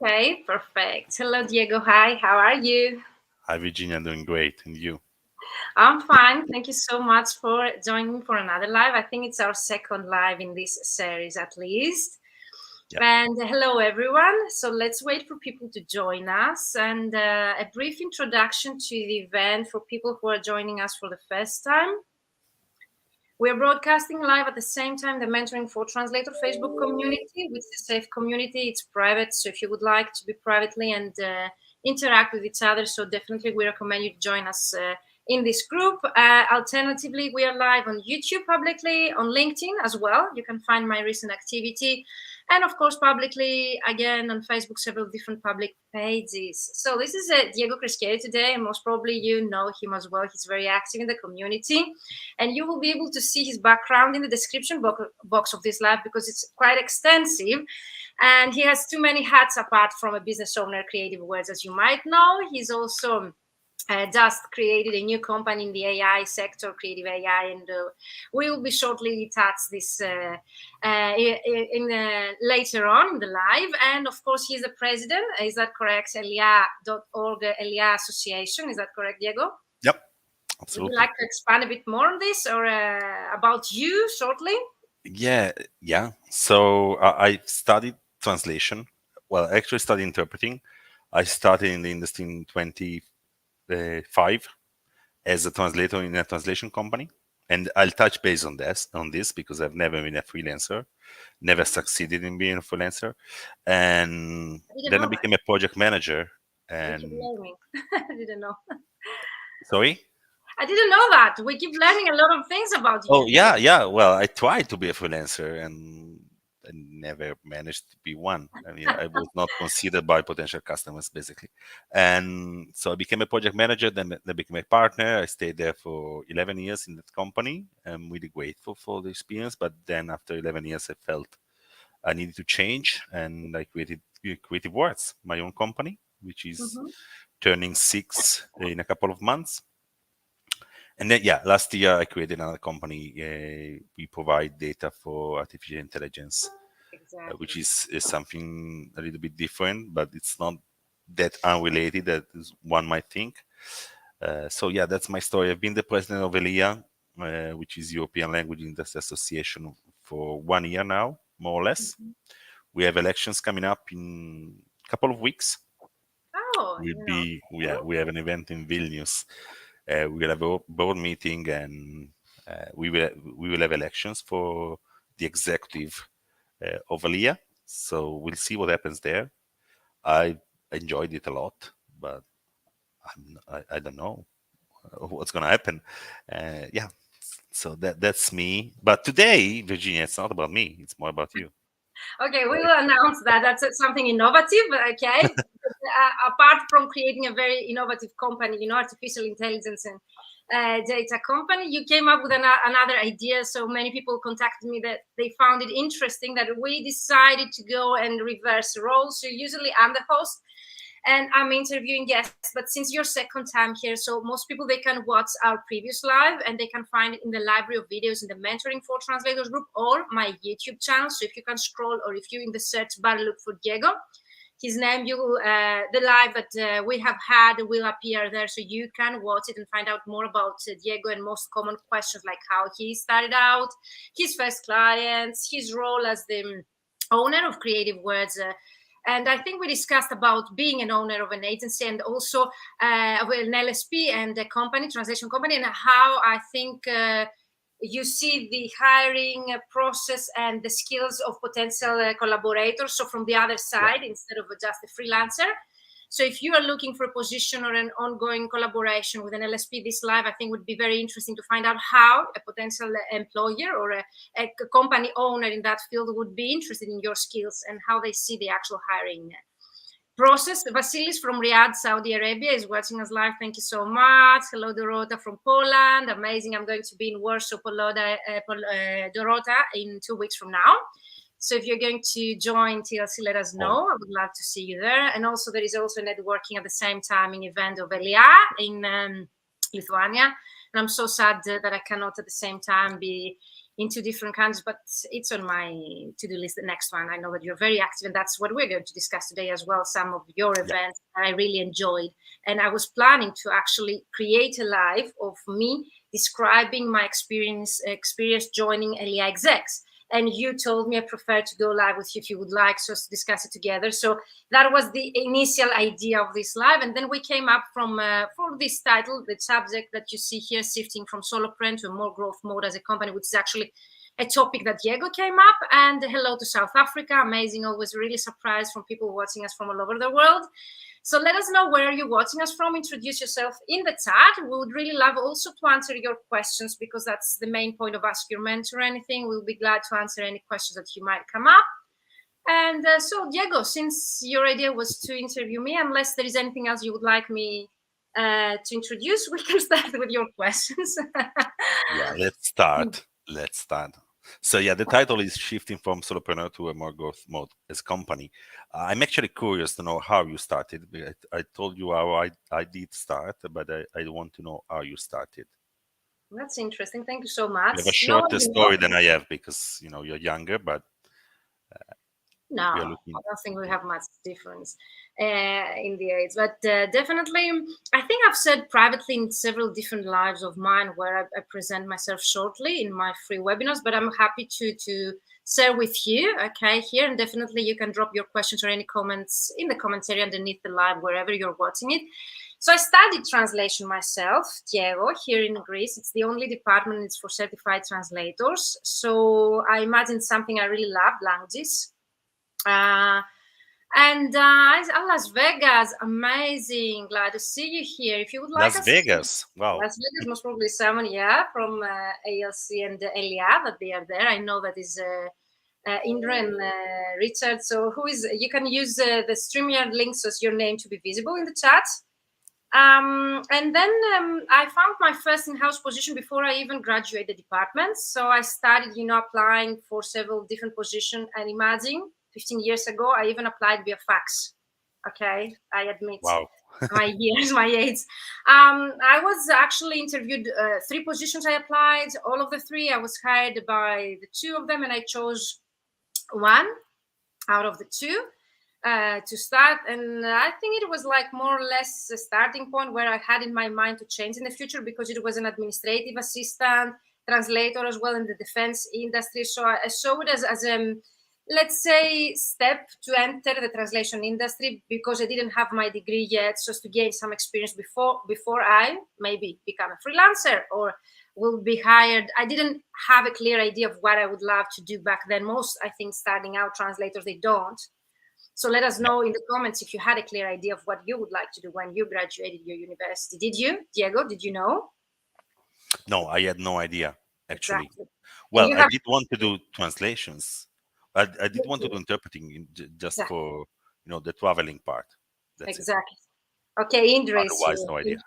Okay, perfect. Hello, Diego. Hi, how are you? Hi, Virginia. Doing great. And you? I'm fine. Thank you so much for joining for another live. I think it's our second live in this series, at least. Yeah. And hello, everyone. So let's wait for people to join us. And a brief introduction to the event for people who are joining us for the first time. We're broadcasting live at the same time the Mentoring for Translator Facebook community, which is a safe community. It's private, so if you would like to be privately and interact with each other, so definitely we recommend you to join us in this group. Alternatively, we are live on YouTube publicly, on LinkedIn as well. You can find my recent activity. And of course, publicly, again, on Facebook, several different public pages. So this is Diego Cresceri today, and most probably you know him as well. He's very active in the community. And you will be able to see his background in the description box of this live because it's quite extensive. And he has too many hats apart from a business owner, Creative Words, as you might know. He's also just created a new company in the AI sector, creative AI, and we will be shortly touch this later on in the live. And of course, he's the president. Is that correct? ELIA.org, ELIA Association. Is that correct, Diego? Yep. Would you Absolutely. like to expand a bit more on this or about you shortly? Yeah. So I studied translation. Well, I actually studied interpreting. I started in the industry in 25 as a translator in a translation company. And I'll touch base on this because I've never been a freelancer, never succeeded in being a freelancer. And I didn't then I know that. became a project manager. We keep And learning. I didn't know. sorry? I didn't know that. We keep learning a lot of things about Oh you. yeah. Well, I tried to be a freelancer and I never managed to be one. I mean, I was not considered by potential customers basically. And so I became a project manager, then I became a partner. I stayed there for 11 years in that company. I'm really grateful for the experience. But then after 11 years, I felt I needed to change and I created Creative Words, my own company, which is Mm-hmm. turning 6 in a couple of months. And then, yeah, last year I created another company. We provide data for artificial intelligence, which Exactly. is something a little bit different, but it's not that unrelated that one might think. So, yeah, that's my story. I've been the president of ELIA, which is European Language Industry Association, for 1 year now, more or less. Mhm. We have elections coming up in a couple of weeks. Oh, We'll you know. be, yeah, we have an event in Vilnius. We will have a board meeting, and we will have elections for the executive of ELIA. So we'll see what happens there. I enjoyed it a lot, but I don't know what's gonna happen. Yeah, so that's me. But today, Virginia, it's not about me. It's more about you. Okay, we Right. will announce that. That's something innovative. Okay. Apart from creating a very innovative company, artificial intelligence and data company, you came up with another idea. So many people contacted me that they found it interesting that we decided to go and reverse roles. So usually I'm the host and I'm interviewing guests. But since your second time here, so most people they can watch our previous live and they can find it in the library of videos in the Mentoring for Translators group or my YouTube channel. So if you can scroll or if you in the search bar look for Diego, his name, you the live that we have had will appear there, so you can watch it and find out more about Diego and most common questions like how he started out, his first clients, his role as the owner of Creative Words. And I think we discussed about being an owner of an agency and also of an LSP and a company, translation company, and how I think you see the hiring process and the skills of potential collaborators. So from the other Yeah. side, instead of just a freelancer. So if you are looking for a position or an ongoing collaboration with an LSP, this live, I think would be very interesting to find out how a potential employer or a company owner in that field would be interested in your skills and how they see the actual hiring process. Vasilis from Riyadh, Saudi Arabia is watching us live. Thank you so much. Hello, Dorota from Poland. Amazing. I'm going to be in Warsaw, Dorota, in 2 weeks from now. So if you're going to join TLC, let us Oh, know. I would love to see you there. And also there is also networking at the same time in event of ELIA in Lithuania. And I'm so sad that I cannot at the same time be in 2 different countries, but it's on my to-do list, the next one. I know that you're very active, and that's what we're going to discuss today as well, some of your events I really enjoyed. And I was planning to actually create a live of me describing my experience joining ELIA execs. And you told me I prefer to go live with you if you would like, so to discuss it together. So that was the initial idea of this live. And then we came up from, for this title, the subject that you see here, shifting from solopreneur to a more growth mode as a company, which is actually a topic that Diego came up. And hello to South Africa. Amazing, always really surprised from people watching us from all over the world. So let us know where you're watching us from. Introduce yourself in the chat. We would really love also to answer your questions, because that's the main point of Ask Your Mentor Anything. We'll be glad to answer any questions that you might come up. And so, Diego, since your idea was to interview me, unless there is anything else you would like me to introduce, we can start with your questions. Yeah, let's start. So yeah, the title is Shifting from Solopreneur to a More Growth Mode as a Company. I'm actually curious to know how you started. I told you how I did start, but I want to know how you started. That's interesting. Thank you so much. You have a shorter story than I have, because you're younger, but no, I don't think we have much difference in the age, but definitely, I think I've said privately in several different lives of mine where I present myself shortly in my free webinars, but I'm happy to share with you, okay, here, and definitely you can drop your questions or any comments in the comments area underneath the live, wherever you're watching it. So I studied translation myself, Diego, here in Greece. It's the only department, it's for certified translators. So I imagined something I really love, languages. Las Vegas, amazing, glad to see you here. If you would like Las Vegas, wow. Las Vegas, most probably someone, from ALC and ELIA, that they are there. I know that is Indra and Richard. So who is, you can use the StreamYard links as your name to be visible in the chat. And then I found my first in-house position before I even graduated the department. So I started, applying for several different positions, and imagine 15 years ago, I even applied via fax. Okay, I admit. Wow. My years, my age. I was actually interviewed 3 positions I applied. All of the 3, I was hired by the 2 of them, and I chose 1 out of the 2 to start. And I think it was like more or less a starting point where I had in my mind to change in the future, because it was an administrative assistant, translator as well in the defense industry. So I saw it as a let's say step to enter the translation industry, because I didn't have my degree yet, just to gain some experience before I maybe become a freelancer or will be hired. I didn't have a clear idea of what I would love to do back then. Most, I think, starting out translators, they don't. So let us know in the comments if you had a clear idea of what you would like to do when you graduated your university. Did you, Diego? Did you know? No, I had no idea, actually. Exactly. Well, I did want to do translations. I did want to do interpreting just for the traveling part. That's exactly. Okay, Indra. Otherwise, no idea.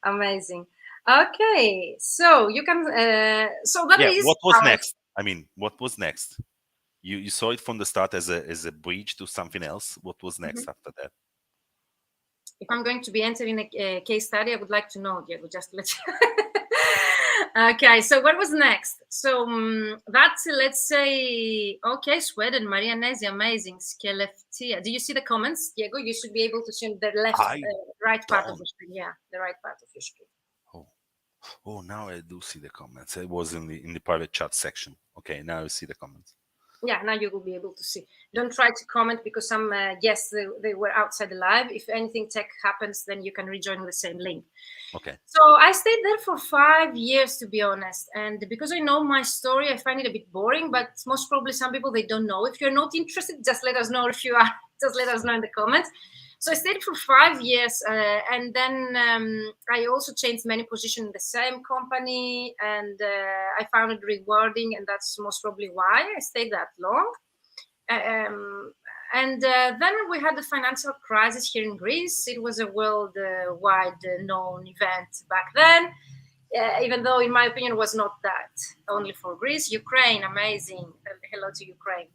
Amazing. Okay, so you can. So that is. What was next? I mean, what was next? You saw it from the start as a bridge to something else. What was next after that? If I'm going to be entering a case study, I would like to know, Diego, just to let you. Okay, so what was next? So that's, let's say, okay, Sweden, Maria Nesi, amazing, Skeleftia. Do you see the comments, Diego? You should be able to see the left, right part of the screen. Yeah, the right part of your screen. Oh, now I do see the comments. It was in the private chat section. Okay, now I see the comments. Yeah, now you will be able to see. Don't try to comment, because some guests, they were outside the live. If anything tech happens, then you can rejoin with the same link. Okay. So I stayed there for 5 years, to be honest. And because I know my story, I find it a bit boring, but most probably some people, they don't know. If you're not interested, just let us know. If you are, just let us know in the comments. So I stayed for 5 years, and then I also changed many positions in the same company, and I found it rewarding, and that's most probably why I stayed that long. And then we had the financial crisis here in Greece. It was a worldwide known event back then, even though, in my opinion, was not that only for Greece. Ukraine, amazing. Hello to Ukraine.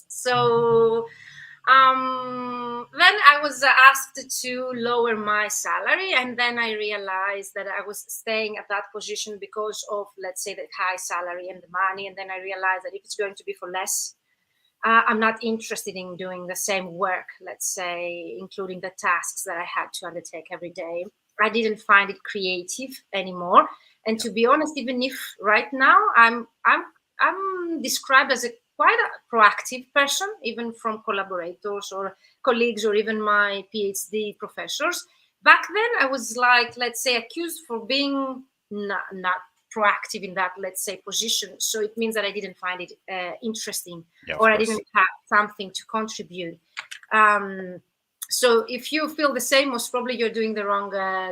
So Then I was asked to lower my salary, and then I realized that I was staying at that position because of, let's say, the high salary and the money. And then I realized that if it's going to be for less, I'm not interested in doing the same work, let's say, including the tasks that I had to undertake every day. I didn't find it creative anymore. And to be honest, even if right now I'm described as a quite a proactive person, even from collaborators or colleagues or even my PhD professors. Back then, I was like, let's say, accused for being not proactive in that, let's say, position. So it means that I didn't find it interesting, or I didn't have something to contribute. So if you feel the same, most probably you're doing the wrong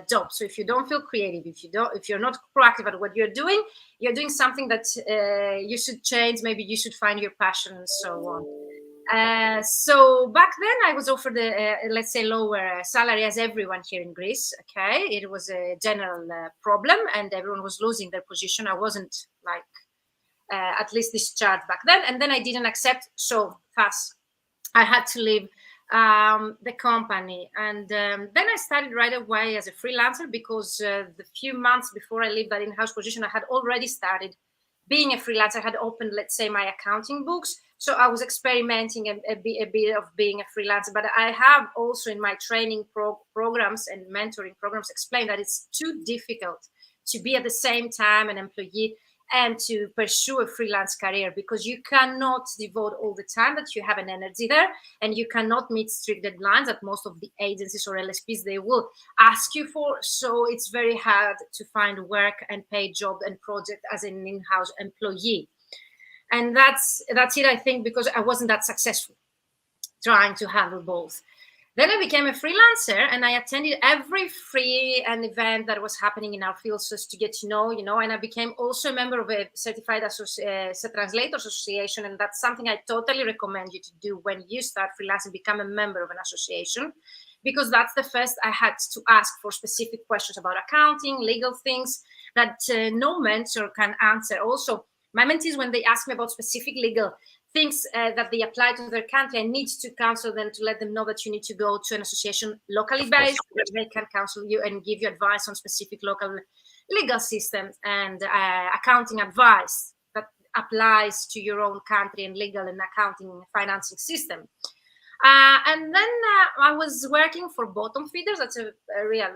job. So if you don't feel creative, if you're not proactive at what you're doing something that you should change. Maybe you should find your passion and so on. So back then I was offered let's say, lower salary as everyone here in Greece. Okay, it was a general problem, and everyone was losing their position. I wasn't like at least discharged back then, and then I didn't accept. So thus I had to leave the company, and then I started right away as a freelancer, because the few months before I leave that in-house position, I had already started being a freelancer. I had opened, let's say, my accounting books, so I was experimenting a bit of being a freelancer. But I have also in my training programs and mentoring programs explained that it's too difficult to be at the same time an employee and to pursue a freelance career, because you cannot devote all the time that you have an energy there, and you cannot meet strict deadlines that most of the agencies or LSPs they will ask you for. So it's very hard to find work and paid job and project as an in-house employee. And that's it, I think, because I wasn't that successful trying to handle both. Then I became a freelancer, and I attended every free and event that was happening in our field, just to get to know, and I became also a member of a certified translators association. And that's something I totally recommend you to do when you start freelancing, become a member of an association, because that's the first I had to ask for specific questions about accounting, legal things that no mentor can answer. Also, my mentees, when they ask me about specific legal things that they apply to their country, I need to counsel them, to let them know that you need to go to an association locally based, where they can counsel you and give you advice on specific local legal systems and accounting advice that applies to your own country and legal and accounting financing system. And then I was working for bottom feeders. That's a real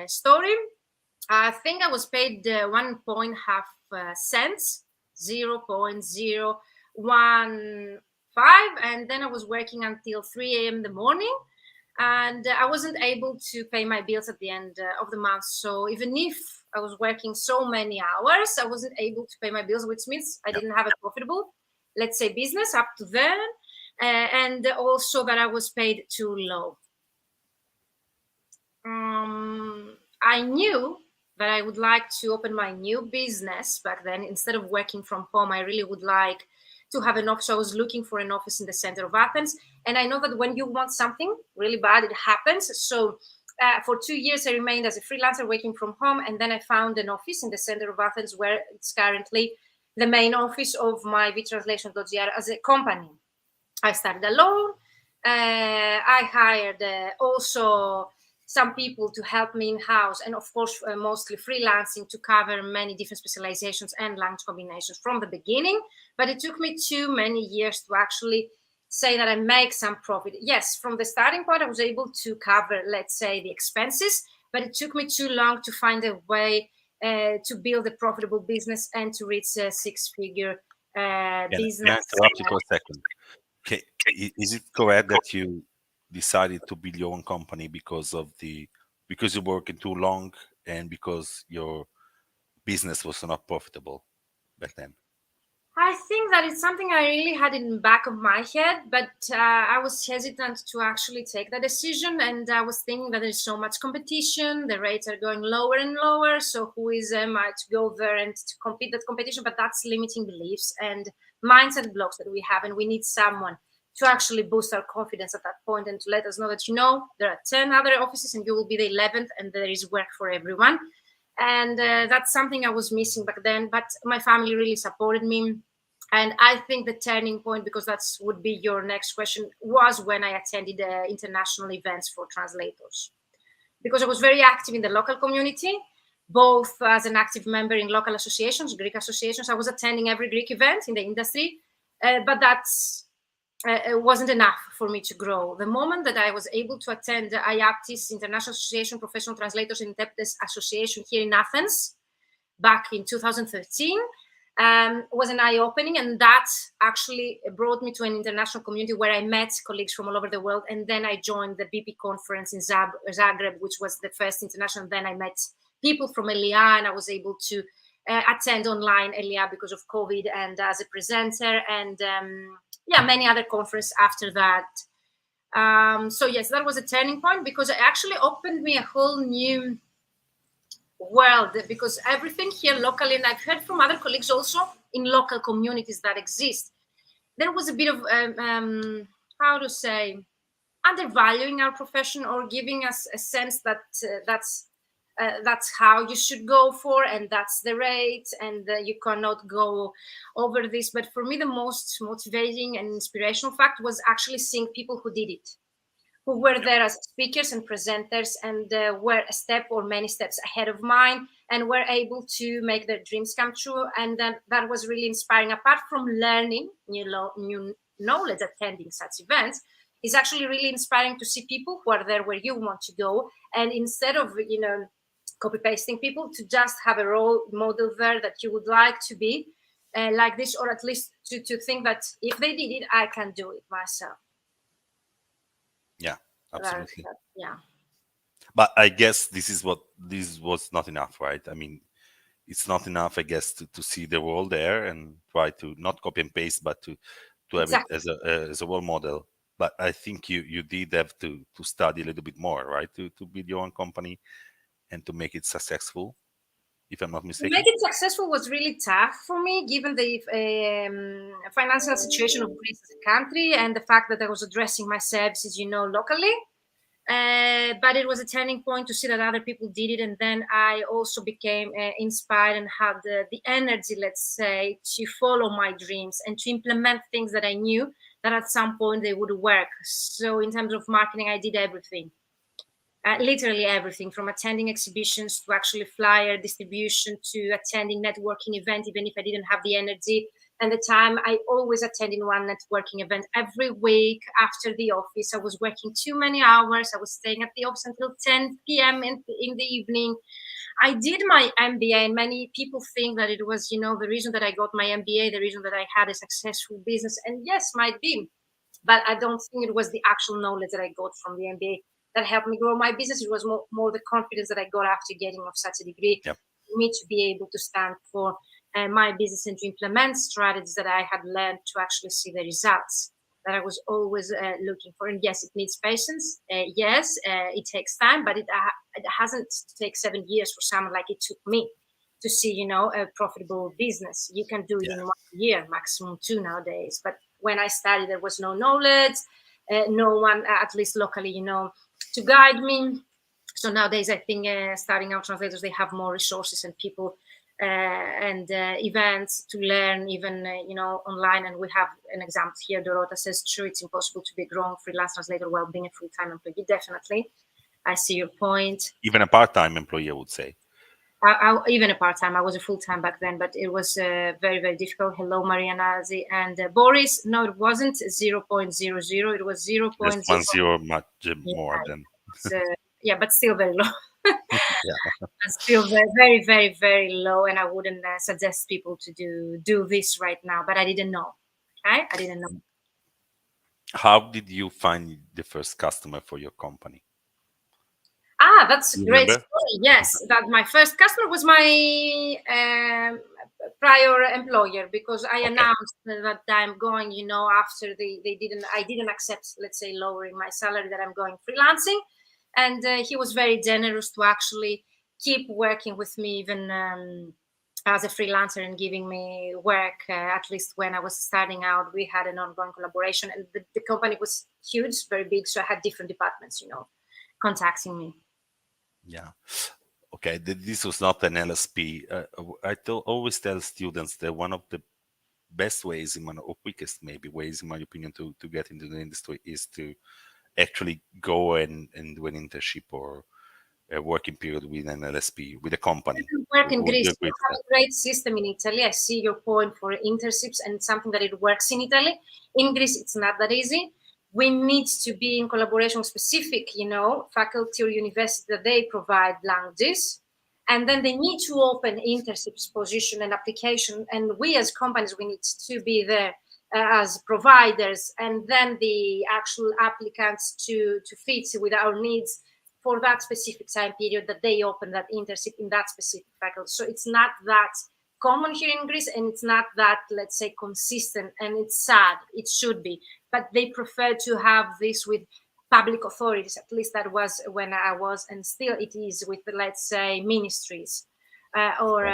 story. I think I was paid 1.5 cents, 0.015, and then I was working until 3 a.m. in the morning, and I wasn't able to pay my bills at the end of the month. So even if I was working so many hours, I wasn't able to pay my bills, which means I didn't have a profitable, let's say, business up to then, and also that I was paid too low. I knew that I would like to open my new business back then. Instead of working from home, I really would like to have an office. I was looking for an office in the center of Athens. And I know that when you want something really bad, it happens. So for 2 years, I remained as a freelancer working from home. And then I found an office in the center of Athens, where it's currently the main office of my vtranslations.gr as a company. I started alone. I hired also some people to help me in-house, and of course mostly freelancing to cover many different specializations and language combinations from the beginning. But it took me too many years to actually say that I make some profit. Yes, from the starting point I was able to cover, let's say, the expenses, but it took me too long to find a way to build a profitable business and to reach a six-figure business. Can I interrupt you for a second? Okay, is it correct that you decided to build your own company because you're working too long and because your business was not profitable back then? I think that it's something I really had in the back of my head, but I was hesitant to actually take that decision. And I was thinking that there's so much competition, the rates are going lower and lower. So who is I to go there and to compete that competition? But that's limiting beliefs and mindset blocks that we have. And we need someone to actually boost our confidence at that point and to let us know that, there are 10 other offices and you will be the 11th and there is work for everyone. And that's something I was missing back then. But my family really supported me. And I think the turning point, because that would be your next question, was when I attended international events for translators. Because I was very active in the local community, both as an active member in local associations, Greek associations. I was attending every Greek event in the industry, but that's it wasn't enough for me to grow. The moment that I was able to attend the IAPTIS, International Association of Professional Translators and Interpreters Association here in Athens, back in 2013, was an eye-opening, and that actually brought me to an international community where I met colleagues from all over the world. And then I joined the BP conference in Zagreb, which was the first international. Then I met people from ELIA, and I was able to attend online ELIA because of COVID, and as a presenter, and many other conferences after that. So yes, that was a turning point, because it actually opened me a whole new world, because everything here locally, and I've heard from other colleagues also in local communities that exist, there was a bit of how to say, undervaluing our profession, or giving us a sense that that's how you should go for, and that's the rate, and you cannot go over this. But for me, the most motivating and inspirational fact was actually seeing people who did it, who were there as speakers and presenters, and were a step or many steps ahead of mine, and were able to make their dreams come true. And then that was really inspiring. Apart from learning new knowledge attending such events, it's actually really inspiring to see people who are there where you want to go, and instead of copy pasting people, to just have a role model there that you would like to be like this, or at least to think that if they did it, I can do it myself. Yeah, absolutely. Yeah. But I guess this was not enough, right? I mean, it's not enough, I guess, to see the world there and try to not copy and paste, but to have Exactly. it as a role model. But I think you did have to study a little bit more, right? To build your own company and to make it successful, if I'm not mistaken. To make it successful was really tough for me, given the financial situation of Greece as a country, and the fact that I was addressing my services, locally. But it was a turning point to see that other people did it, and then I also became inspired and had the energy, let's say, to follow my dreams and to implement things that I knew that at some point they would work. So in terms of marketing, I did everything. Literally everything, from attending exhibitions to actually flyer distribution to attending networking event, even if I didn't have the energy and the time. I always attended one networking event every week after the office. I was working too many hours. I was staying at the office until 10 p.m. in the evening. I did my MBA, and many people think that it was, the reason that I got my MBA, the reason that I had a successful business. And yes, might be, but I don't think it was the actual knowledge that I got from the MBA that helped me grow my business. It was more the confidence that I got after getting of such a degree, Yep. for me to be able to stand for my business and to implement strategies that I had learned to actually see the results that I was always looking for. And yes, it needs patience. Yes, it takes time, but it hasn't taken 7 years for someone like it took me to see, a profitable business. You can do it in 1 year, maximum 2 nowadays. But when I started, there was no knowledge, no one, at least locally, to guide me. So nowadays, I think starting out translators, they have more resources and people and events to learn, even online. And we have an example here. Dorota says, "True, it's impossible to be a growing freelance translator while being a full-time employee." Definitely, I see your point. Even a part-time employee, I would say. Even a part-time. I was a full-time back then, but it was very, very difficult. Hello, Marianazi and Boris. No, it wasn't 0.00. It was 0.0. Just 1 0 much more than. Yeah, but still very low. Yeah. Still very, very, very, very low, and I wouldn't suggest people to do this right now. But I didn't know. Okay, I didn't know. How did you find the first customer for your company? That's a great story. Yes, that my first customer was my prior employer, because I announced that I'm going, after I didn't accept, let's say, lowering my salary, that I'm going freelancing. And he was very generous to actually keep working with me, even as a freelancer, and giving me work, at least when I was starting out. We had an ongoing collaboration, and the company was huge, very big. So I had different departments, contacting me. Yeah. Okay. This was not an LSP. I always tell students that one of the best ways, or quickest maybe ways, in my opinion, to get into the industry is to actually go and do an internship or a working period with an LSP, with a company. Work in Would you Greece. agree You to have a great system in Italy. I see your point for internships and something that it works in Italy. In Greece, it's not that easy. We need to be in collaboration with specific, faculty or university that they provide languages. And then they need to open internships position and application. And we as companies, we need to be there as providers. And then the actual applicants to fit with our needs for that specific time period that they open that internship in that specific faculty. So it's not that common here in Greece, and it's not that, let's say, consistent, and it's sad. It should be, but they prefer to have this with public authorities. At least that was when I was, and still it is with, let's say, ministries or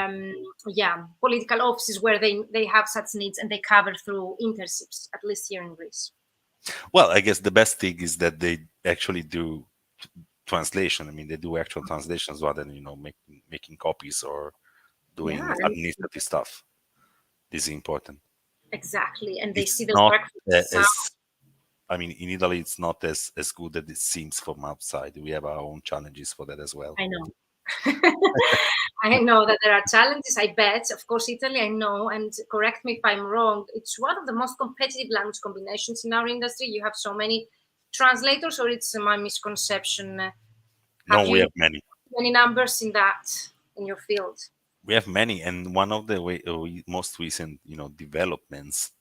political offices where they have such needs and they cover through internships, at least here in Greece. Well, I guess the best thing is that they actually do translation. I mean, they do actual translations rather than making copies or doing administrative stuff. This is important. Exactly, and they It's see the not work. I mean, in Italy, it's not as good as it seems from outside. We have our own challenges for that as well. I know. I know that there are challenges. I bet, of course, Italy. I know, and correct me if I'm wrong. It's one of the most competitive language combinations in our industry. You have so many translators, or it's my misconception? No, we have many numbers in your field. We have many, and one of the most recent, developments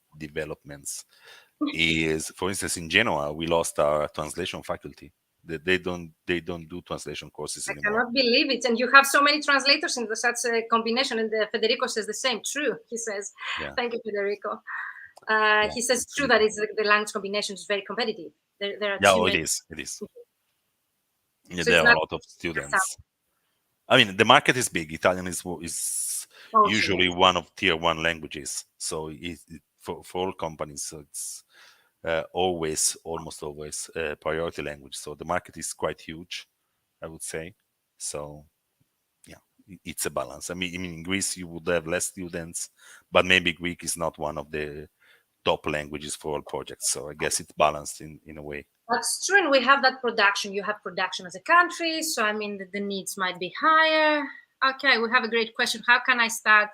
is, for instance, in Genoa, we lost our translation faculty. They don't do translation courses anymore. I cannot believe it. And you have so many translators in such a combination. And Federico says the same. True, he says. Yeah. Thank you, Federico. He says true that the language combination is very competitive. There are it is. Yeah, so there are a lot of students. I mean, the market is big. Italian is usually one of tier 1 languages. So for all companies, so it's almost always a priority language. So the market is quite huge, I would say. So yeah, it's a balance. I mean, in Greece, you would have less students, but maybe Greek is not one of the top languages for all projects. So I guess it's balanced in a way. That's true, and we have that production. You have production as a country, so I mean the needs might be higher. Okay, we have a great question. How can I start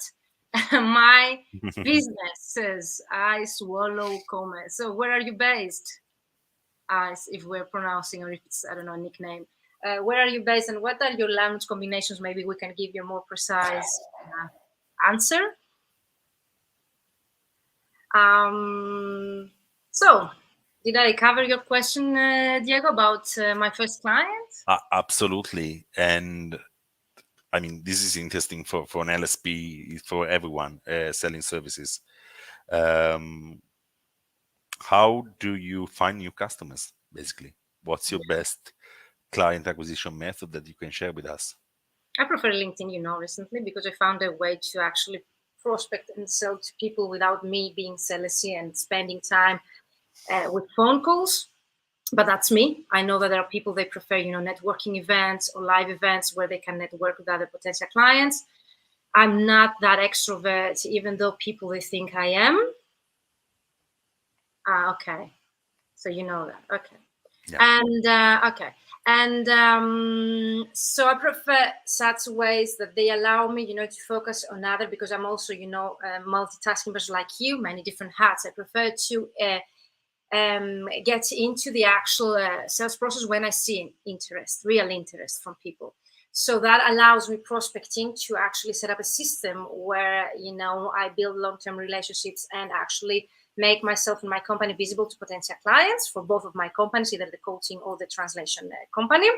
my businesses? I swallow commerce. So where are you based? If we're pronouncing, or if it's, I don't know, a nickname. Where are you based, and what are your language combinations? Maybe we can give you a more precise answer. So, did I cover your question, Diego, about my first client? Absolutely. And I mean, this is interesting for an LSP, for everyone selling services. How do you find new customers, basically? What's your best client acquisition method that you can share with us? I prefer LinkedIn, recently, because I found a way to actually prospect and sell to people without me being salesy and spending time with phone calls. But that's me. I know that there are people, they prefer, networking events or live events where they can network with other potential clients. I'm not that extrovert, even though people, they think I am. Okay. So you know that. Okay. Yeah. And, okay. And so I prefer such ways that they allow me, to focus on other, because I'm also, multitasking person like you, many different hats. I prefer to get into the actual sales process when I see real interest from people. So that allows me prospecting to actually set up a system where, I build long-term relationships and actually make myself and my company visible to potential clients for both of my companies, either the coaching or the translation company.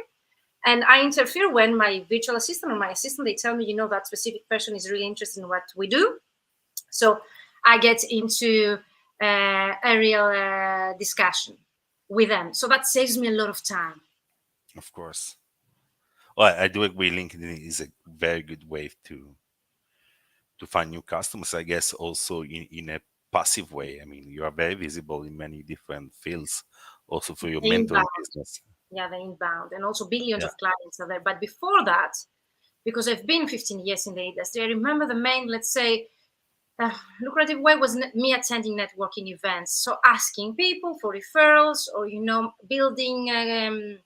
And I interfere when my virtual assistant or my assistant, they tell me, that specific person is really interested in what we do. So I get into a real discussion with them. So that saves me a lot of time. Of course. Well, I do agree. LinkedIn is a very good way to find new customers, I guess, also in a passive way. I mean, you are very visible in many different fields, also for your mentoring business. Yeah, the inbound, and also billions of clients are there. But before that, because I've been 15 years in the industry, I remember the main, let's say, lucrative way was me attending networking events. So asking people for referrals, or building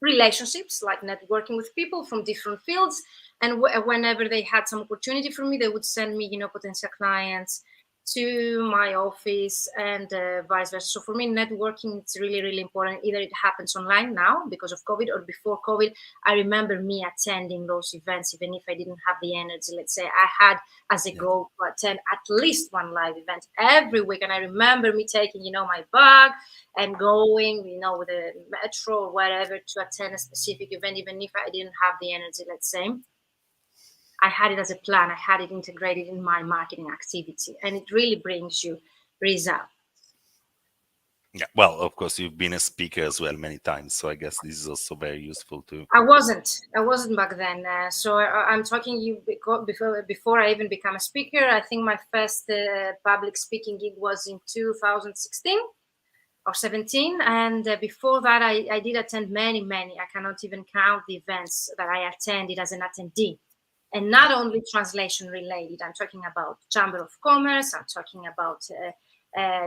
relationships, like networking with people from different fields. And whenever they had some opportunity for me, they would send me, potential clients to my office, and vice versa. So for me, networking, it's really, really important. Either it happens online now because of COVID, or before COVID. I remember me attending those events, even if I didn't have the energy. Let's say I had as a goal to attend at least one live event every week. And I remember me taking, my bag and going, with the metro or whatever to attend a specific event, even if I didn't have the energy, let's say. I had it as a plan. I had it integrated in my marketing activity, and it really brings you results. Yeah, well, of course, you've been a speaker as well many times, so I guess this is also very useful too. I wasn't back then. So I'm talking you before I even became a speaker. I think my first public speaking gig was in 2016 or 17, and before that, I did attend many. I cannot even count the events that I attended as an attendee. And not only translation related. I'm talking about Chamber of Commerce. I'm talking about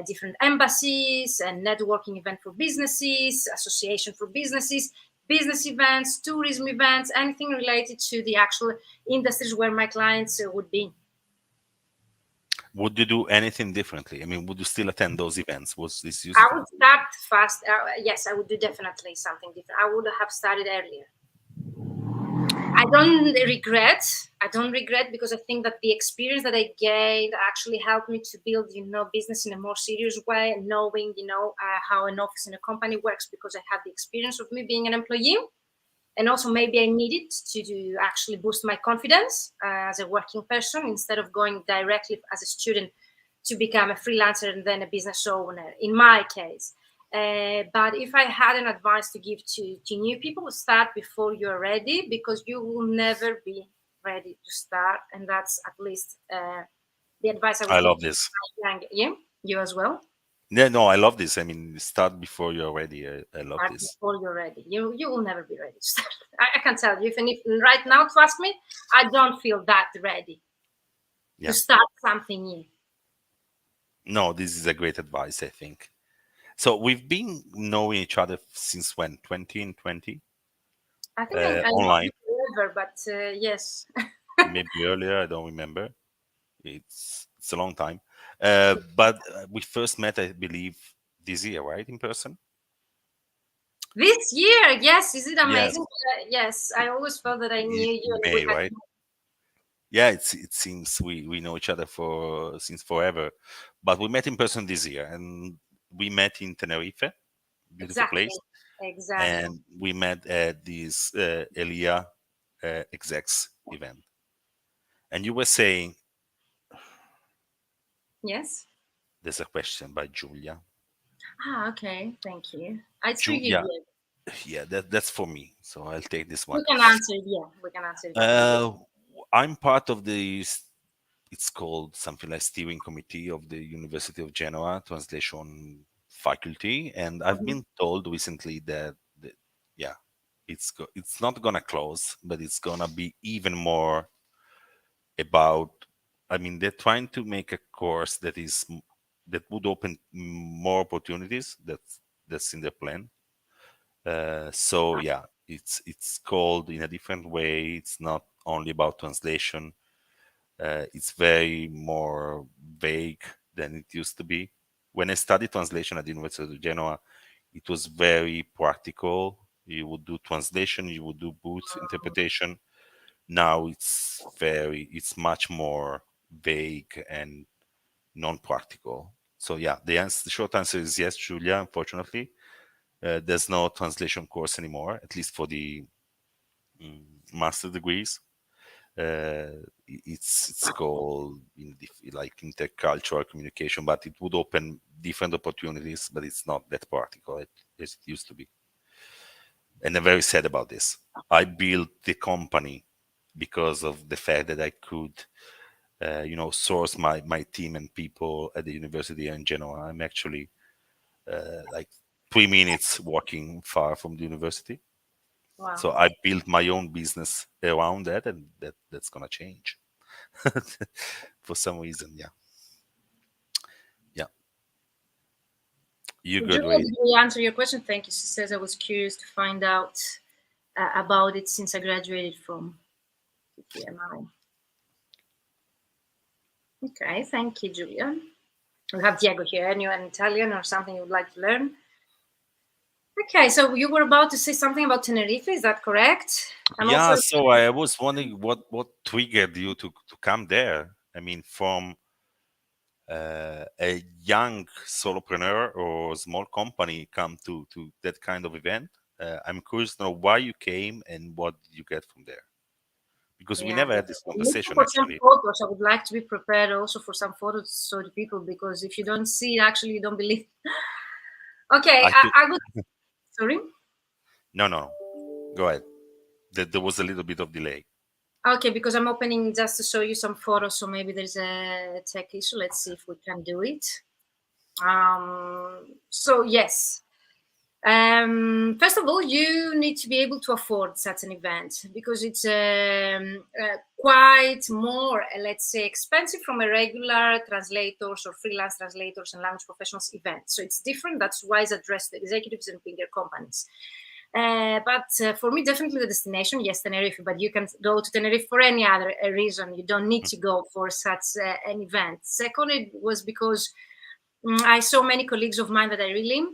different embassies and networking event for businesses, association for businesses, business events, tourism events, anything related to the actual industries where my clients would be. Would you do anything differently? I mean, would you still attend those events? Was this useful? I would start fast. Yes, I would do definitely something different. I would have started earlier. I don't regret because I think that the experience that I gained actually helped me to build, business in a more serious way, and knowing, how an office in a company works, because I had the experience of me being an employee. And also maybe I needed to actually boost my confidence as a working person, instead of going directly as a student to become a freelancer and then a business owner, in my case. But if I had an advice to give to new people, start before you're ready, because you will never be ready to start. And that's at least the advice I would give love to this. You as well. Yeah, no, I love this. I mean, start before you're ready. I love Start this. before you're ready. You will never be ready to start. I can tell you, even if right now, trust me, I don't feel that ready to start something new. No, this is a great advice, I think. So we've been knowing each other since when? 2020? I think I online. Forever, but yes. Maybe earlier, I don't remember. It's a long time. But we first met, I believe, this year, right, in person? This year, yes. Is it amazing? Yes. Yes, I always felt that I knew you. And May, right? Yeah, it seems we know each other since forever, but we met in person this year, and we met in Tenerife, beautiful place, and we met at this ELIA execs event. And you were saying, yes. there's a question by Julia. Okay. Thank you. I see Julia, you. yeah, that's for me, so I'll take this one. We can answer it. Yeah, we can answer it. I'm part of the, it's called something like steering committee of the University of Genoa translation faculty, and I've been told recently that yeah, it's not gonna close, but it's gonna be even more about, I mean, they're trying to make a course that would open more opportunities. That's in their plan. So yeah, it's called in a different way. It's not only about translation. It's very more vague than it used to be. When I studied translation at the University of Genoa, it was very practical. You would do translation, you would do booth interpretation. Now it's much more vague and non-practical. So yeah, the short answer is yes, Julia. Unfortunately, there's no translation course anymore, at least for the master degrees. It's called like intercultural communication, but it would open different opportunities, but it's not that practical as it used to be. And I'm very sad about this. I built the company because of the fact that I could source my team and people at the university in Genoa. I'm actually like 3 minutes walking far from the university. Wow. So I built my own business around that, and that's gonna change. for some reason. Yeah. You Julia, graduated. did we answer your question? Thank you. She says I was curious to find out about it since I graduated from PMI. Okay, thank you, Julia. We have Diego here. Anyone Italian or something you would like to learn? Okay, so you were about to say something about Tenerife, is that correct? So I was wondering what triggered you to come there. I mean, from a young solopreneur or small company come to that kind of event. I'm curious to know why you came and what did you get from there, because we never had this conversation for actually. Some photos. I would like to be prepared also for some photos so the people, because if you don't see, actually you don't believe. Okay, I would. Sorry. No. Go ahead. There was a little bit of delay. Okay, because I'm opening just to show you some photos, so maybe there's a tech issue. Let's see if we can do it. So yes. First of all, you need to be able to afford such an event, because it's quite more, let's say, expensive from a regular translators or freelance translators and language professionals event. So it's different. That's why it's addressed to executives and bigger companies. But for me, definitely the destination, yes, Tenerife, but you can go to Tenerife for any other reason. You don't need to go for such an event. Second, it was because I saw many colleagues of mine that I really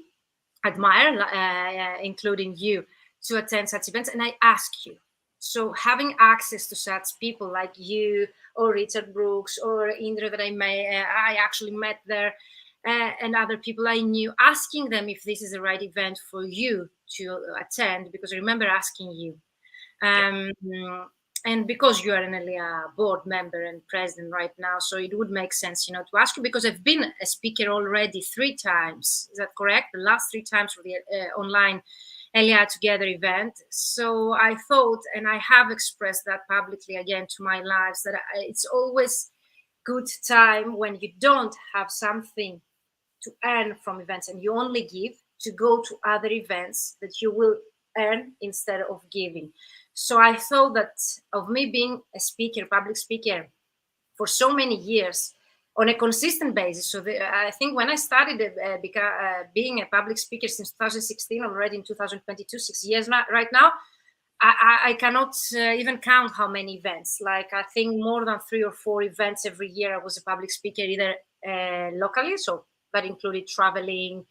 admire, including you, to attend such events. And I ask you, so having access to such people like you or Richard Brooks or Indra that I actually met there, and other people I knew, asking them if this is the right event for you to attend, because I remember asking you. And because you are an ELIA board member and president right now, so it would make sense, to ask you, because I've been a speaker already 3 times. Is that correct? The last 3 times for the online ELIA Together event. So I thought, and I have expressed that publicly again to my lives, that it's always good time when you don't have something to earn from events and you only give, to go to other events that you will earn instead of giving. So I thought that of me being a speaker, public speaker for so many years on a consistent basis. So I think when I started being a public speaker since 2016, already in 2022, 6 years right now, I cannot even count how many events. Like I think more than 3 or 4 events every year. I was a public speaker, either locally, so that included traveling,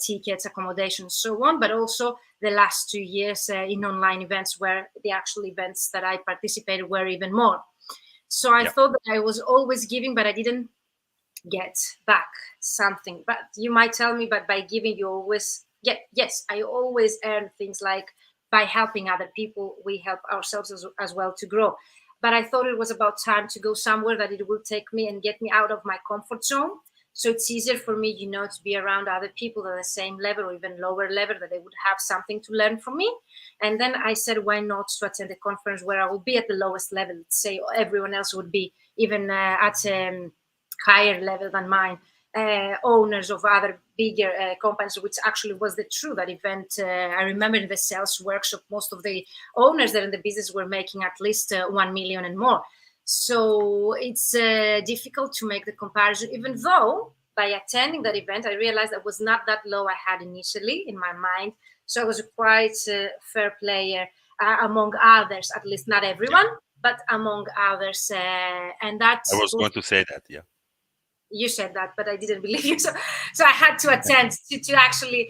tickets, accommodation, so on, but also the last 2 years in online events, where the actual events that I participated were even more. So I thought that I was always giving, but I didn't get back something. But you might tell me, but by giving you always get. Yes, I always earn things, like by helping other people, we help ourselves as well to grow. But I thought it was about time to go somewhere that it will take me and get me out of my comfort zone. So it's easier for me, to be around other people at the same level or even lower level, that they would have something to learn from me. And then I said, why not to attend a conference where I will be at the lowest level? Let's say everyone else would be even at a higher level than mine, owners of other bigger companies, which actually was the true that event. I remember in the sales workshop, most of the owners that in the business were making at least 1 million and more. So it's difficult to make the comparison, even though by attending that event, I realized I was not that low I had initially in my mind. So I was a quite fair player among others, at least not everyone, but among others. And that's... I was going to say that, yeah. You said that, but I didn't believe you. So I had to attend to actually,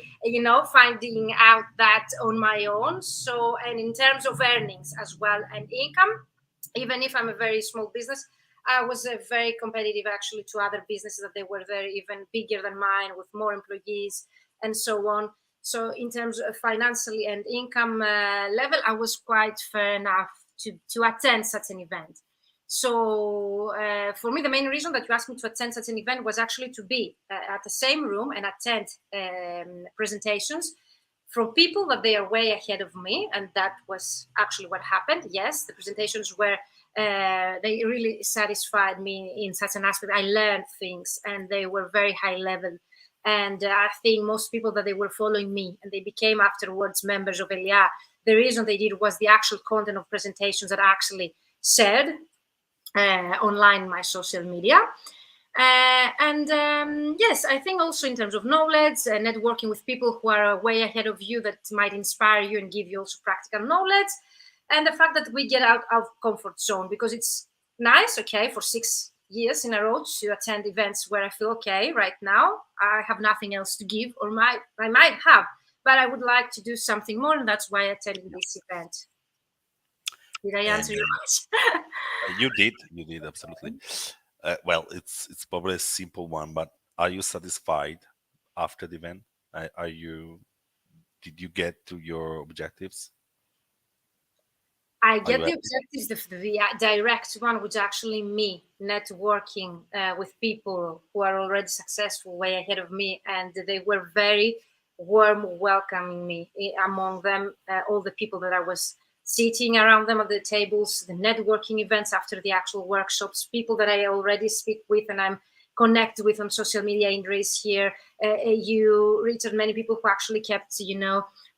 finding out that on my own. So, and in terms of earnings as well and income, even if I'm a very small business, I was very competitive actually to other businesses that they were very even bigger than mine, with more employees and so on. So in terms of financially and income level, I was quite fair enough to attend such an event. So for me, the main reason that you asked me to attend such an event was actually to be at the same room and attend presentations from people that they are way ahead of me. And that was actually what happened. Yes, the presentations were, they really satisfied me in such an aspect. I learned things and they were very high level. And I think most people that they were following me and they became afterwards members of ELIA, the reason they did was the actual content of presentations that I actually said. online my social media. Yes, I think also in terms of knowledge, networking with people who are way ahead of you that might inspire you and give you also practical knowledge. And the fact that we get out of comfort zone, because it's nice, okay, for 6 years in a row to attend events where I feel, okay, right now I have nothing else to give, or I might have, but I would like to do something more, and that's why I attended this event. Did I answer your question? You did absolutely. Well, it's probably a simple one, but are you satisfied after the event? Did you get to your objectives? I get the objectives, the direct one, which actually me networking with people who are already successful, way ahead of me, and they were very warm welcoming me. Among them, all the people that I was sitting around them at the tables, the networking events after the actual workshops, people that I already speak with and I'm connected with on social media. Andres here, you, Richard, many people who actually kept,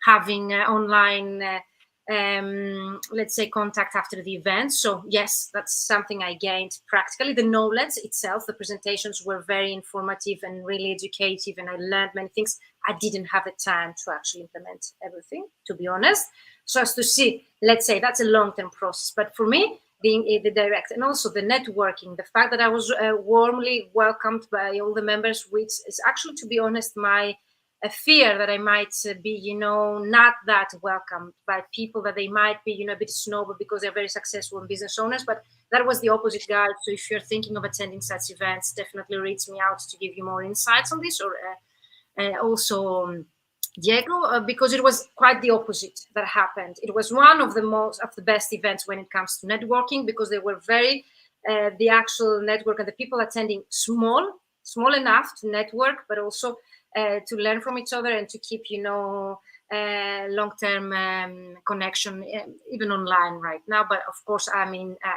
having online. Let's say contact after the event. So yes, that's something I gained practically. The knowledge itself, the presentations were very informative and really educative, and I learned many things. I didn't have the time to actually implement everything, to be honest. So as to see, let's say that's a long-term process. But for me, the direct and also the networking, the fact that I was warmly welcomed by all the members, which is actually, to be honest, my a fear that I might be, not that welcomed by people, that they might be, a bit snobby because they're very successful and business owners. But that was the opposite, guys. So if you're thinking of attending such events, definitely reach me out to give you more insights on this, or also Diego, because it was quite the opposite that happened. It was one of the best events when it comes to networking, because they were very, the actual network and the people attending small enough to network, but also to learn from each other and to keep, long-term connection, even online right now. But of course, I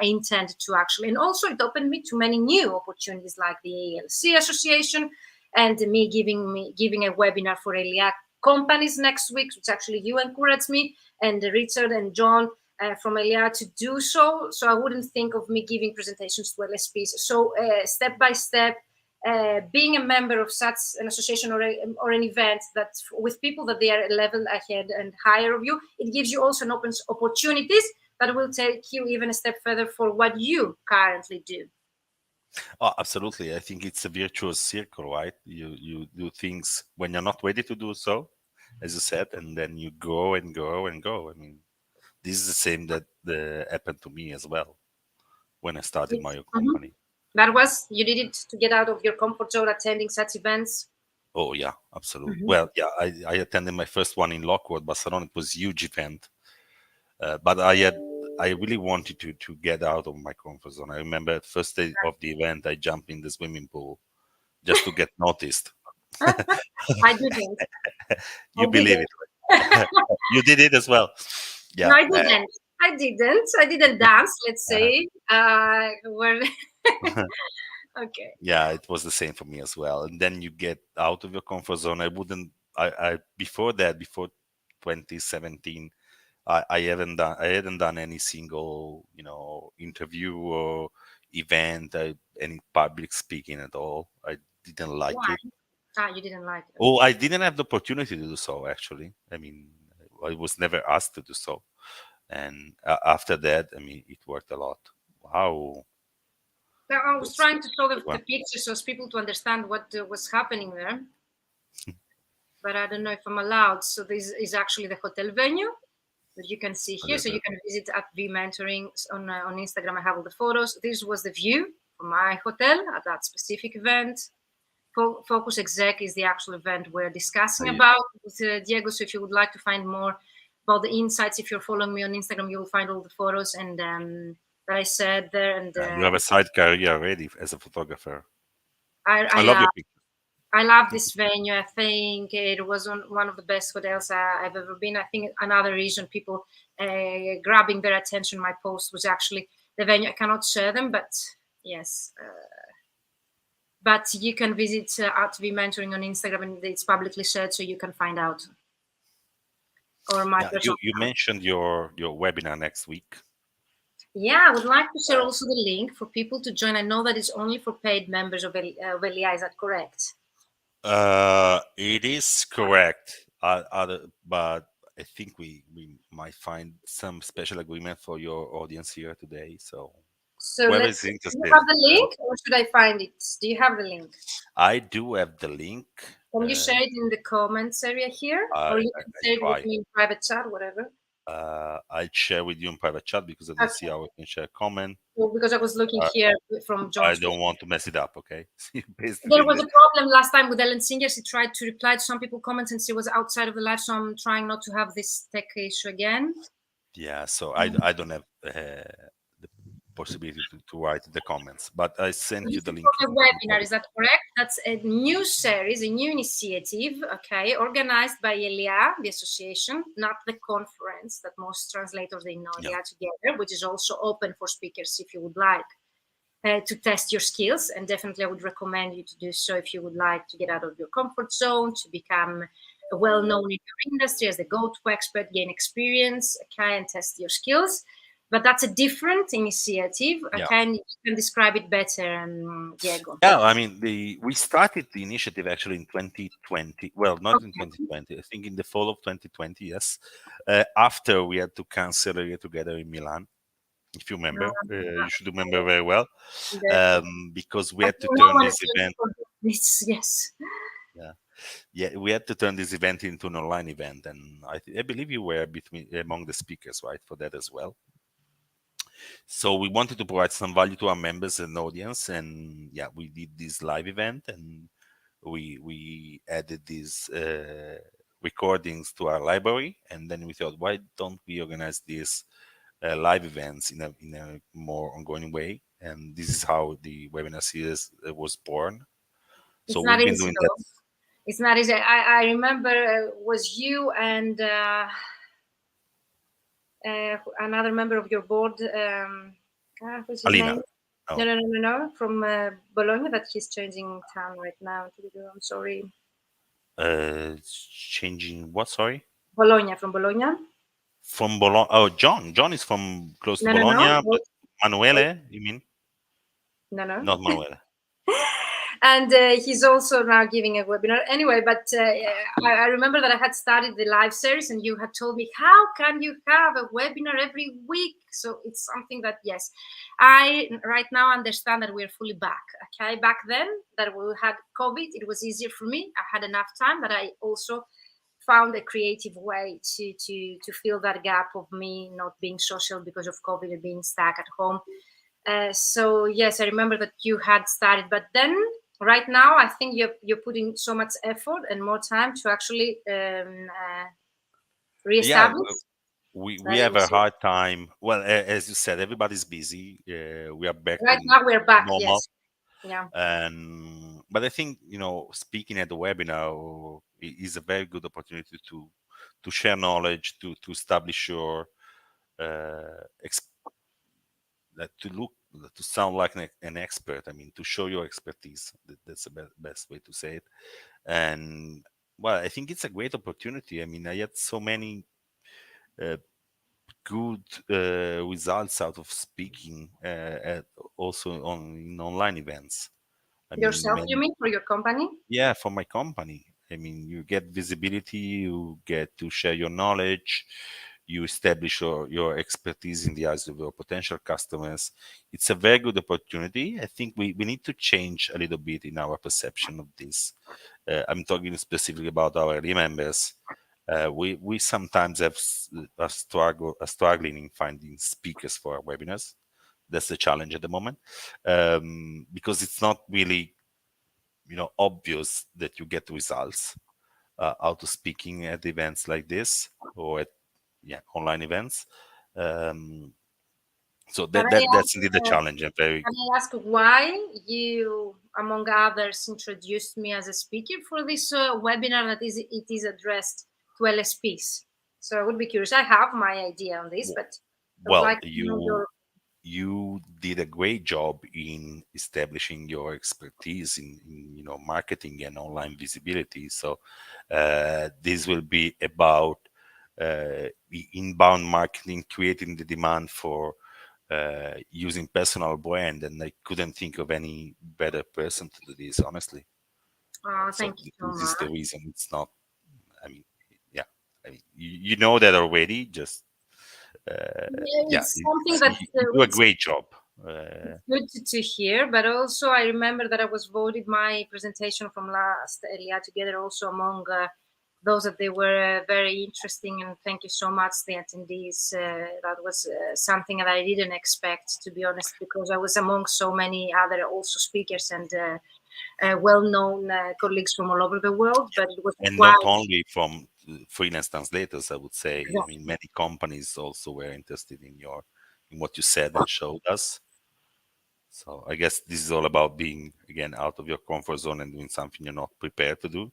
intend to actually, and also it opened me to many new opportunities like the ELC Association, and me giving a webinar for ELIA companies next week, which actually you encouraged me and Richard and John from ELIA to do so. So I wouldn't think of me giving presentations to LSPs. So step by step, being a member of such an association or an event that with people that they are a level ahead and higher of you, it gives you also an open opportunities that will take you even a step further for what you currently do. Oh, absolutely. I think it's a virtuous circle, right? You do things when you're not ready to do so, as you said, and then you go and go and go. I mean, this is the same that happened to me as well when I started my own company. That was, you did it to get out of your comfort zone, attending such events? Oh, yeah, absolutely. Well, yeah, I attended my first one in Lockwood, Barcelona. It was a huge event. But I really wanted to get out of my comfort zone. I remember the first day of the event, I jumped in the swimming pool just to get noticed. I didn't. You believe it? You did it as well. Yeah. No, I didn't dance, let's say. Okay. Yeah, it was the same for me as well. And then you get out of your comfort zone. Before 2017, I hadn't done any single, interview or event, any public speaking at all. I didn't like it. You didn't like it. Oh, I didn't have the opportunity to do so, actually. I mean, I was never asked to do so. And after that, I mean, it worked a lot. Wow. Now, I was trying to show the pictures so people to understand what was happening there. But I don't know if I'm allowed. So this is actually the hotel venue that you can see here. So you can visit at vMentoring on Instagram. I have all the photos. This was the view from my hotel at that specific event. Focus Exec is the actual event we're discussing about with Diego. So if you would like to find more about the insights, if you're following me on Instagram, you'll find all the photos and that I said there. And you have a side career already as a photographer. I love your pictures. I love this venue. I think it was one of the best hotels I've ever been. I think another reason people grabbing their attention, my post, was actually the venue. I cannot share them, but yes. But you can visit at vMentoring on Instagram, and it's publicly shared, so you can find out. Or my you mentioned your webinar next week. Yeah, I would like to share also the link for people to join. I know that it's only for paid members of ELIA. Is that correct? It is correct. But I think we might find some special agreement for your audience here today. So So whoever let's. is Do you interested, have the link, or should I find it? Do you have the link? I do have the link. Can you share it in the comments area here, or you can I share it try. with me in private chat, whatever? I'll share with you in private chat because I don't see Okay. how I can share a comment. Well, because I was looking Uh, here from I John's. don't want to mess it up. Okay, basically There was a problem last time with Ellen Singer. She tried to reply to some people's comments and she was outside of the live, so I'm trying not to have this tech issue again. yeah. So I don't have the possibility to write the comments, but I sent you This the is link. for the webinar, is that correct? That's a new series, a new initiative, okay, organized by ELIA, the association, not the conference that most translators they know they are together, which is also open for speakers if you would like to test your skills. And definitely I would recommend you to do so if you would like to get out of your comfort zone, to become well-known in your industry as the go-to expert, gain experience, okay, and test your skills. But that's a different initiative. Okay, and you can describe it better, Diego. Yeah, I mean, we started the initiative actually in 2020. Well, not in 2020. I think in the fall of 2020. Yes, after we had to cancel a get together in Milan. If you remember, you should remember very well, because we had to turn this event. Yes. Yeah, we had to turn this event into an online event, and I believe you were among the speakers, right, for that as well. So we wanted to provide some value to our members and audience, and yeah, we did this live event, and we added these recordings to our library, and then we thought, why don't we organize these live events in a more ongoing way? And this is how the webinar series was born. So It's not we've been easy doing that. though. It's not easy. I remember was you and another member of your board. What's his Alina. name? Oh. No. From Bologna, that he's changing town right now. I'm sorry. Changing what? Sorry. Bologna, from Bologna. From Bologna. Oh, John. John is from close to No. Bologna. But Manuele, you mean? No. Not Manuele. And he's also now giving a webinar anyway, but I remember that I had started the live series and you had told me, how can you have a webinar every week? So it's something that, yes, I right now understand that we're fully back. Okay, back then that we had COVID, it was easier for me. I had enough time, but I also found a creative way to fill that gap of me not being social because of COVID and being stuck at home. So yes, I remember that you had started, but then right now I think you're putting so much effort and more time to actually reestablish. We have a hard time. Well, as you said, everybody's busy. We are back Right to now we're back. normal. Yes. Yeah. But I think, speaking at the webinar is a very good opportunity to share knowledge, to establish your to sound like an expert. I mean, to show your expertise. That's the best way to say it. And well, I think it's a great opportunity. I mean, I had so many good results out of speaking, also in online events. Yourself, you mean, for your company? Yeah, for my company. I mean, you get visibility, you get to share your knowledge, you establish your expertise in the eyes of your potential customers. It's a very good opportunity. I think we need to change a little bit in our perception of this. I'm talking specifically about our early members. We sometimes have struggling in finding speakers for our webinars. That's the challenge at the moment, because it's not really obvious that you get results out of speaking at events like this or at online events. So that's indeed a challenge. Can I ask why you, among others, introduced me as a speaker for this webinar that it is addressed to LSPs? So I would be curious. I have my idea on this, but you did a great job in establishing your expertise in marketing and online visibility. So this will be about inbound marketing, creating the demand for using personal brand, and I couldn't think of any better person to do this, honestly. Thank you so this much. is the reason. It's not, I mean, yeah, I mean, you know that already. Just It's something that you do a great job. Good to hear, but also I remember that I was voted my presentation from last ELIA together also among those that they were very interesting, and thank you so much, the attendees. That was something that I didn't expect, to be honest, because I was among so many other also speakers and well-known colleagues from all over the world, but it was not only from freelance translators, I would say. Exactly. I mean, many companies also were interested in what you said and showed us. So I guess this is all about being, again, out of your comfort zone and doing something you're not prepared to do.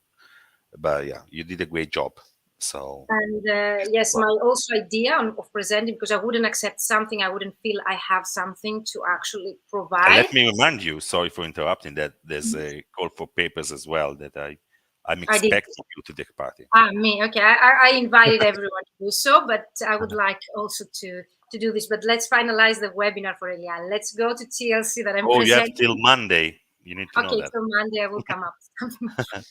But yeah, you did a great job. So, and yes, my also idea of presenting, because I wouldn't accept something I wouldn't feel I have something to actually provide. Let me remind you, sorry for interrupting, that there's a call for papers as well that I'm expecting you to take part in. Me, okay. I invited everyone to do so, but I would like also to do this. But let's finalize the webinar for ELIA. Let's go to TLC that I'm presenting. You have till Monday. You need to know that. Okay, so Monday I will come up with something.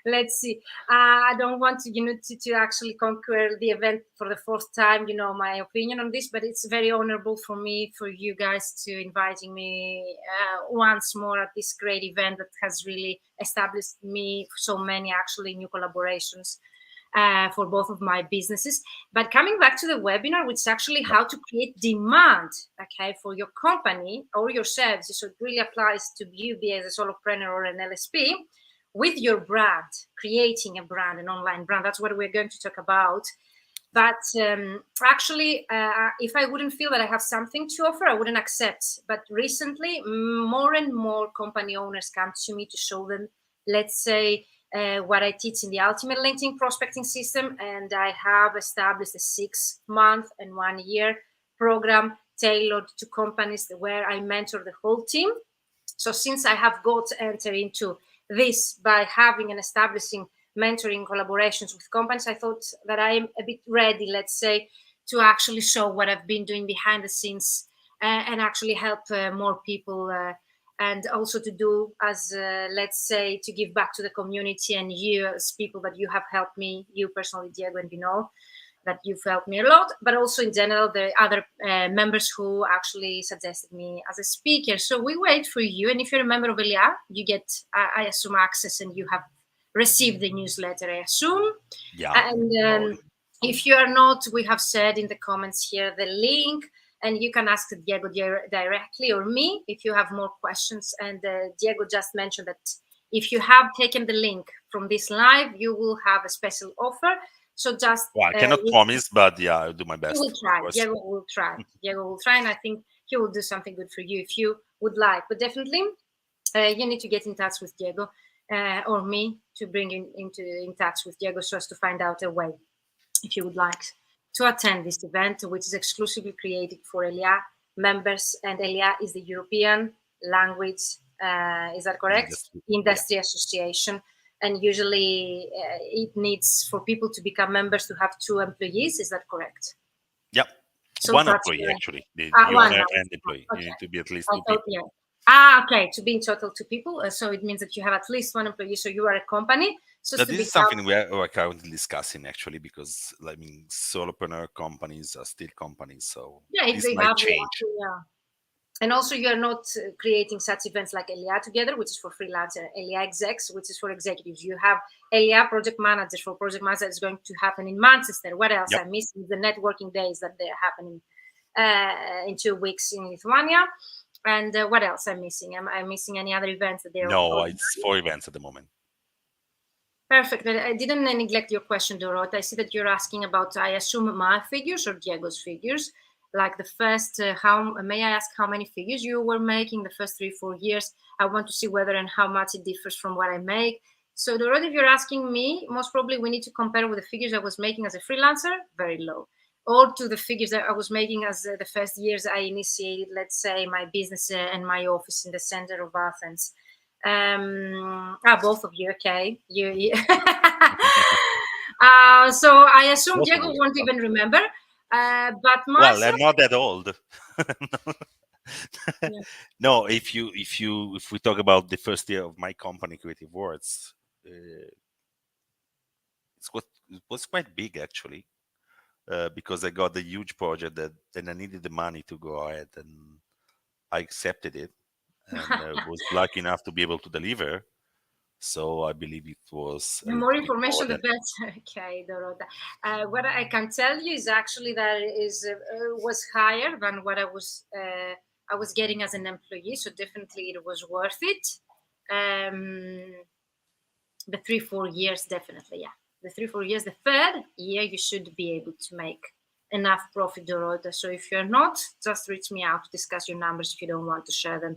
Let's see. I don't want to actually conquer the event for the fourth time, my opinion on this, but it's very honorable for me, for you guys to inviting me once more at this great event that has really established me so many actually new collaborations for both of my businesses. But coming back to the webinar, which is actually how to create demand, okay, for your company or your services. So it really applies to you, be as a solopreneur or an LSP, with your brand, creating a brand, an online brand. That's what we're going to talk about. But actually, if I wouldn't feel that I have something to offer, I wouldn't accept. But recently, more and more company owners come to me to show them, let's say, what I teach in the Ultimate LinkedIn Prospecting System. And I have established a 6-month and 1-year program tailored to companies where I mentor the whole team. So since I have got to enter into this by having and establishing mentoring collaborations with companies, I thought that I am a bit ready, let's say, to actually show what I've been doing behind the scenes and actually help more people and also to do as, let's say, to give back to the community and you as people that you have helped me, you personally, Diego, and Vinod, that you've helped me a lot, but also in general, the other members who actually suggested me as a speaker. So we wait for you. And if you're a member of ELIA, you get, I assume, access and you have received the newsletter, I assume. Yeah. And if you are not, we have said in the comments here the link, and you can ask Diego directly or me if you have more questions. And Diego just mentioned that if you have taken the link from this live, you will have a special offer. So just I cannot promise, but yeah, I'll do my best. He will try. Diego will try. Diego will try, and I think he will do something good for you if you would like. But definitely, you need to get in touch with Diego or me to bring you in touch with Diego so as to find out a way, if you would like to attend this event, which is exclusively created for ELIA members, and ELIA is the European Language, is that correct? Industry Association. And usually it needs for people to become members to have 2 employees. Is that correct? Yep. So 1 employee, actually. The owner and the employee. Okay. You need to be at least 2 people. Yeah. Okay. To be in total 2 people. So it means that you have at least 1 employee. So you are a company. So this is something we are currently discussing, actually, because I mean, solopreneur companies are still companies. So this might change. And also, you are not creating such events like ELIA Together, which is for freelancer, ELIA Execs, which is for executives. You have ELIA Project Managers for project managers. It's going to happen in Manchester. What else? I'm missing the networking days that they're happening in 2 weeks in Lithuania. And what else I'm missing? Am I missing any other events that they're? No, it's 4 events at the moment. Perfect. But I didn't neglect your question, Dorota. I see that you're asking about, I assume, my figures or Diego's figures. Like the first, may I ask how many figures you were making the first 3-4 years? I want to see whether and how much it differs from what I make. So Dorota, if you're asking me, most probably we need to compare with the figures I was making as a freelancer, very low, or to the figures that I was making as the first years I initiated, let's say, my business and my office in the center of Athens. Both of you, okay. So I assume Diego won't even remember. But Well, myself, I'm not that old. yeah. No, if we talk about the first year of my company, Creative Words, it was quite big actually, because I got a huge project that and I needed the money to go ahead, and I accepted it, and was lucky enough to be able to deliver. So I believe it was a The more little bit more information, the than. better. Okay, Dorota. What I can tell you is actually that it is was higher than what I was getting as an employee. So definitely it was worth it. The 3-4 years, definitely, yeah. The 3-4 years. The third year, you should be able to make enough profit, Dorota. So if you're not, just reach me out to discuss your numbers if you don't want to share them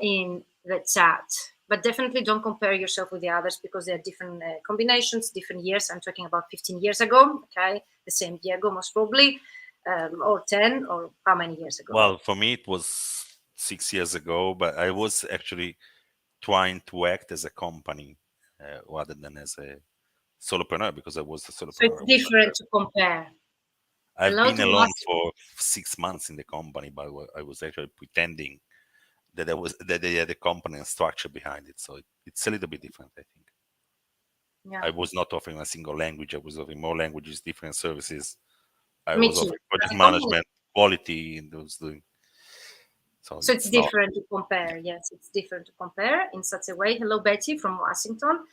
in the chat. But definitely don't compare yourself with the others, because there are different combinations, different years. I'm talking about 15 years ago, okay? The same Diego, most probably, or 10, or how many years ago? Well, for me, it was 6 years ago, but I was actually trying to act as a company rather than as a solopreneur, because I was a So it's solopreneur. different to compare. A I've lot been of alone us, for 6 months in the company, but I was actually pretending that they had a company and structure behind it. So it's a little bit different, I think. yeah, I was not offering a single language. I was offering more languages, different services. I me was too. offering But project the company, management, quality, and those doing. So so it's it's not. different to compare. Yes, it's different to compare in such a way. Hello, Betty from Washington.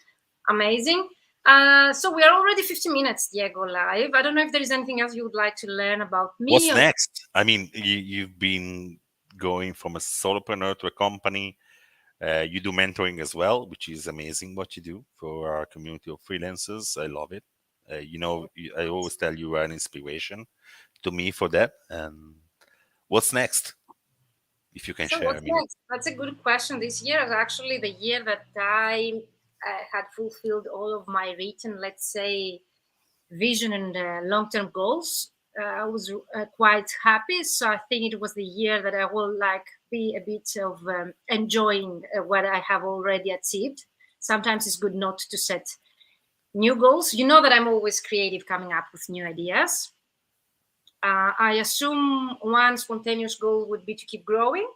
Amazing. So we are already 50 minutes, Diego, live. I don't know if there is anything else you would like to learn about me. What's Or next? I mean, you've been going from a solopreneur to a company. You do mentoring as well, which is amazing what you do for our community of freelancers. I love it. I always tell you are an inspiration to me for that. And what's next, if you can so share? what's I mean, next? That's a good question. This year is actually the year that I had fulfilled all of my written, let's say, vision and long-term goals. I was quite happy, so I think it was the year that I will like be a bit of enjoying what I have already achieved. Sometimes it's good not to set new goals. You know that I'm always creative, coming up with new ideas. I assume one spontaneous goal would be to keep growing,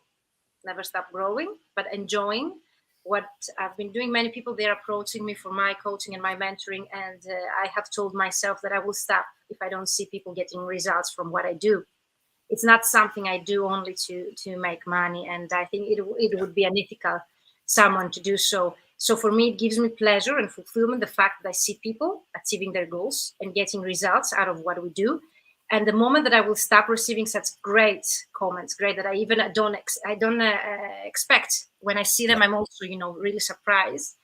never stop growing, but enjoying what I've been doing. Many people, they're approaching me for my coaching and my mentoring, and I have told myself that I will stop if I don't see people getting results from what I do. It's not something I do only to make money, and I think it would be unethical someone to do so. So for me, it gives me pleasure and fulfillment, the fact that I see people achieving their goals and getting results out of what we do. And the moment that I will stop receiving such great comments, great that I even don't expect, when I see them, I'm also really surprised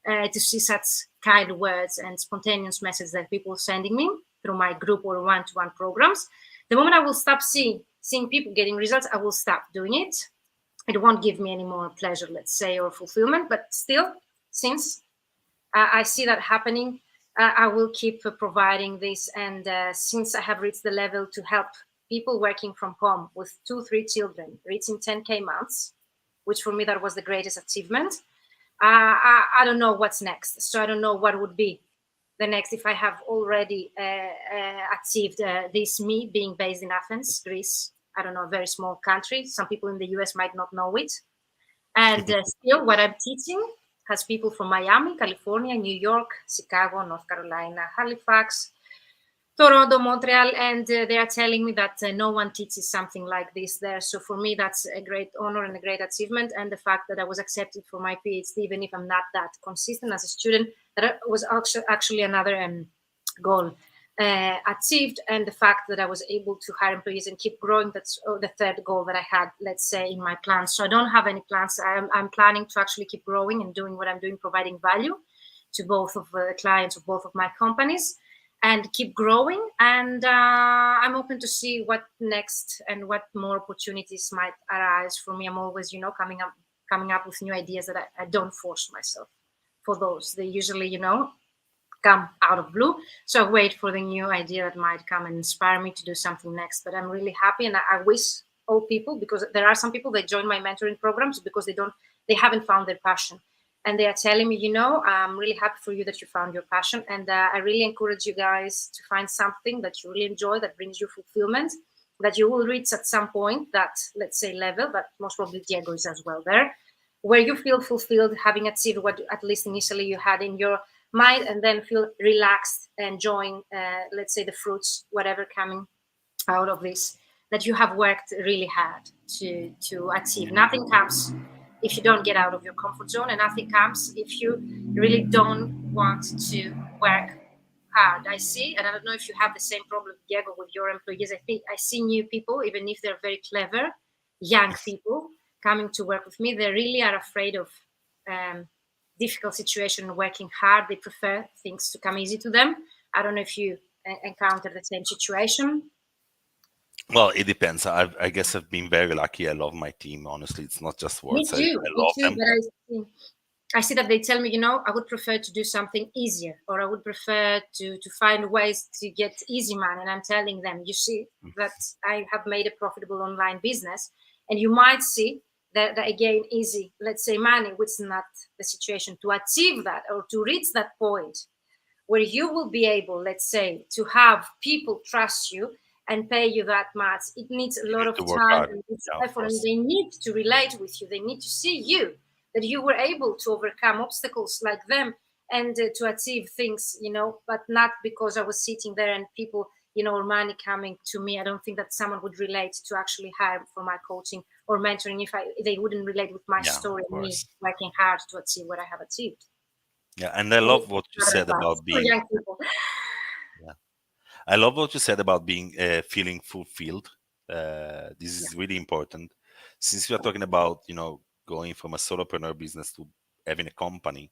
to see such kind words and spontaneous messages that people are sending me through my group or one-to-one programs. The moment I will stop seeing people getting results, I will stop doing it. It won't give me any more pleasure, let's say, or fulfillment. But still, since I see that happening, I will keep providing this. And since I have reached the level to help people working from home with 2-3 children reaching 10K months, which for me, that was the greatest achievement. I don't know what's next. So I don't know what would be the next if I have already achieved this, me being based in Athens, Greece. I don't know, a very small country. Some people in the US might not know it. And still, what I'm teaching has people from Miami, California, New York, Chicago, North Carolina, Halifax, Toronto, Montreal, and they are telling me that no one teaches something like this there. So for me, that's a great honor and a great achievement. And the fact that I was accepted for my PhD, even if I'm not that consistent as a student, that was actually another goal achieved. And the fact that I was able to hire employees and keep growing, that's the third goal that I had, let's say, in my plans. So I don't have any plans. I'm planning to actually keep growing and doing what I'm doing, providing value to both of the clients of both of my companies, and keep growing. And I'm open to see what next and what more opportunities might arise for me. I'm always, coming up with new ideas that I don't force myself for those. They usually, come out of blue. So I wait for the new idea that might come and inspire me to do something next. But I'm really happy, and I wish all people, because there are some people that join my mentoring programs because they haven't found their passion. And they are telling me, I'm really happy for you that you found your passion. And I really encourage you guys to find something that you really enjoy, that brings you fulfillment, that you will reach at some point that, let's say, level, but most probably Diego is as well there, where you feel fulfilled, having achieved what at least initially you had in your mind, and then feel relaxed, enjoying, let's say, the fruits, whatever coming out of this, that you have worked really hard to achieve. Nothing comes if you don't get out of your comfort zone, and nothing comes if you really don't want to work hard. I see, and I don't know if you have the same problem, Diego, with your employees. I think I see new people, even if they're very clever, young people coming to work with me. They really are afraid of difficult situation, working hard. They prefer things to come easy to them. I don't know if you encounter the same situation. Well, it depends. I guess I've been very lucky. I love my team. Honestly, it's not just words. Me too. I love them. But I see that they tell me, I would prefer to do something easier, or I would prefer to find ways to get easy money. And I'm telling them, you see, that I have made a profitable online business, and you might see that again, easy, let's say, money, which is not the situation. To achieve that or to reach that point where you will be able, let's say, to have people trust you and pay you that much, it needs a lot of time and effort, and they need to relate with you. They need to see you, that you were able to overcome obstacles like them and to achieve things, but not because I was sitting there and people, or money coming to me. I don't think that someone would relate to actually hire for my coaching or mentoring if they wouldn't relate with my story and me working hard to achieve what I have achieved. Yeah, and I love what you said about being young people. Yeah, I love what you said about being feeling fulfilled. This is really important, since we are talking about going from a solopreneur business to having a company.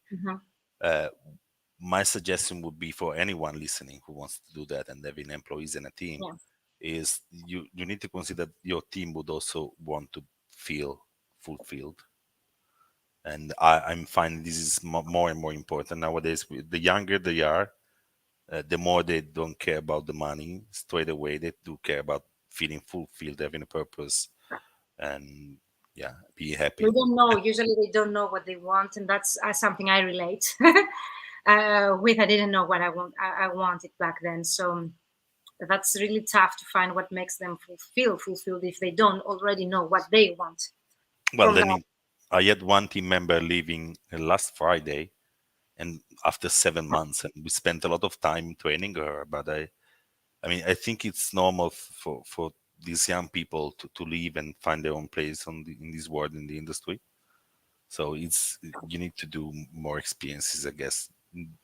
My suggestion would be for anyone listening who wants to do that and having employees and a team, is you need to consider your team would also want to feel fulfilled. And I'm finding this is more and more important nowadays. The younger they are, the more they don't care about the money straight away. They do care about feeling fulfilled, having a purpose, and be happy. They don't know. Usually they don't know what they want, and that's something I relate with. I didn't know what I want. I wanted back then, so that's really tough to find what makes them feel fulfilled if they don't already know what they want. Well, then I had one team member leaving last Friday, and after 7 months, and we spent a lot of time training her. But I think it's normal for these young people to leave and find their own place in this world, in the industry. So you need to do more experiences, I guess,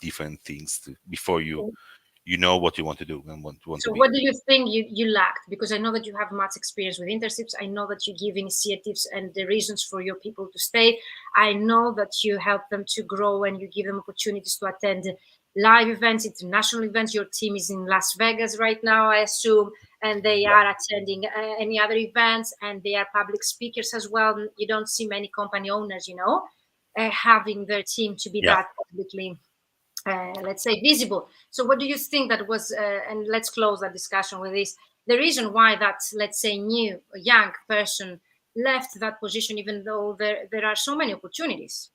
different things before you know what you want to do and want to be. What do you think you lacked? Because I know that you have much experience with internships. I know that you give initiatives and the reasons for your people to stay. I know that you help them to grow and you give them opportunities to attend live events, international events. Your team is in Las Vegas right now, I assume, and they are attending any other events, and they are public speakers as well. You don't see many company owners, having their team to be that publicly let's say visible. So what do you think that was, and let's close that discussion with this, the reason why that, let's say, new young person left that position, even though there are so many opportunities?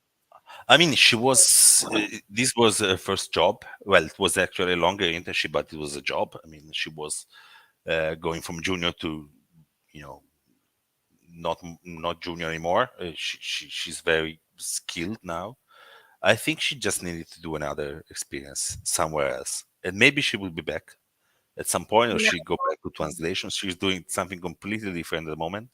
She was, this was her first job. Well, it was actually a longer internship, but it was a job. She was going from junior to, not junior anymore. She's very skilled now. I think she just needed to do another experience somewhere else, and maybe she will be back at some point, or she go back to translation. She's doing something completely different at the moment.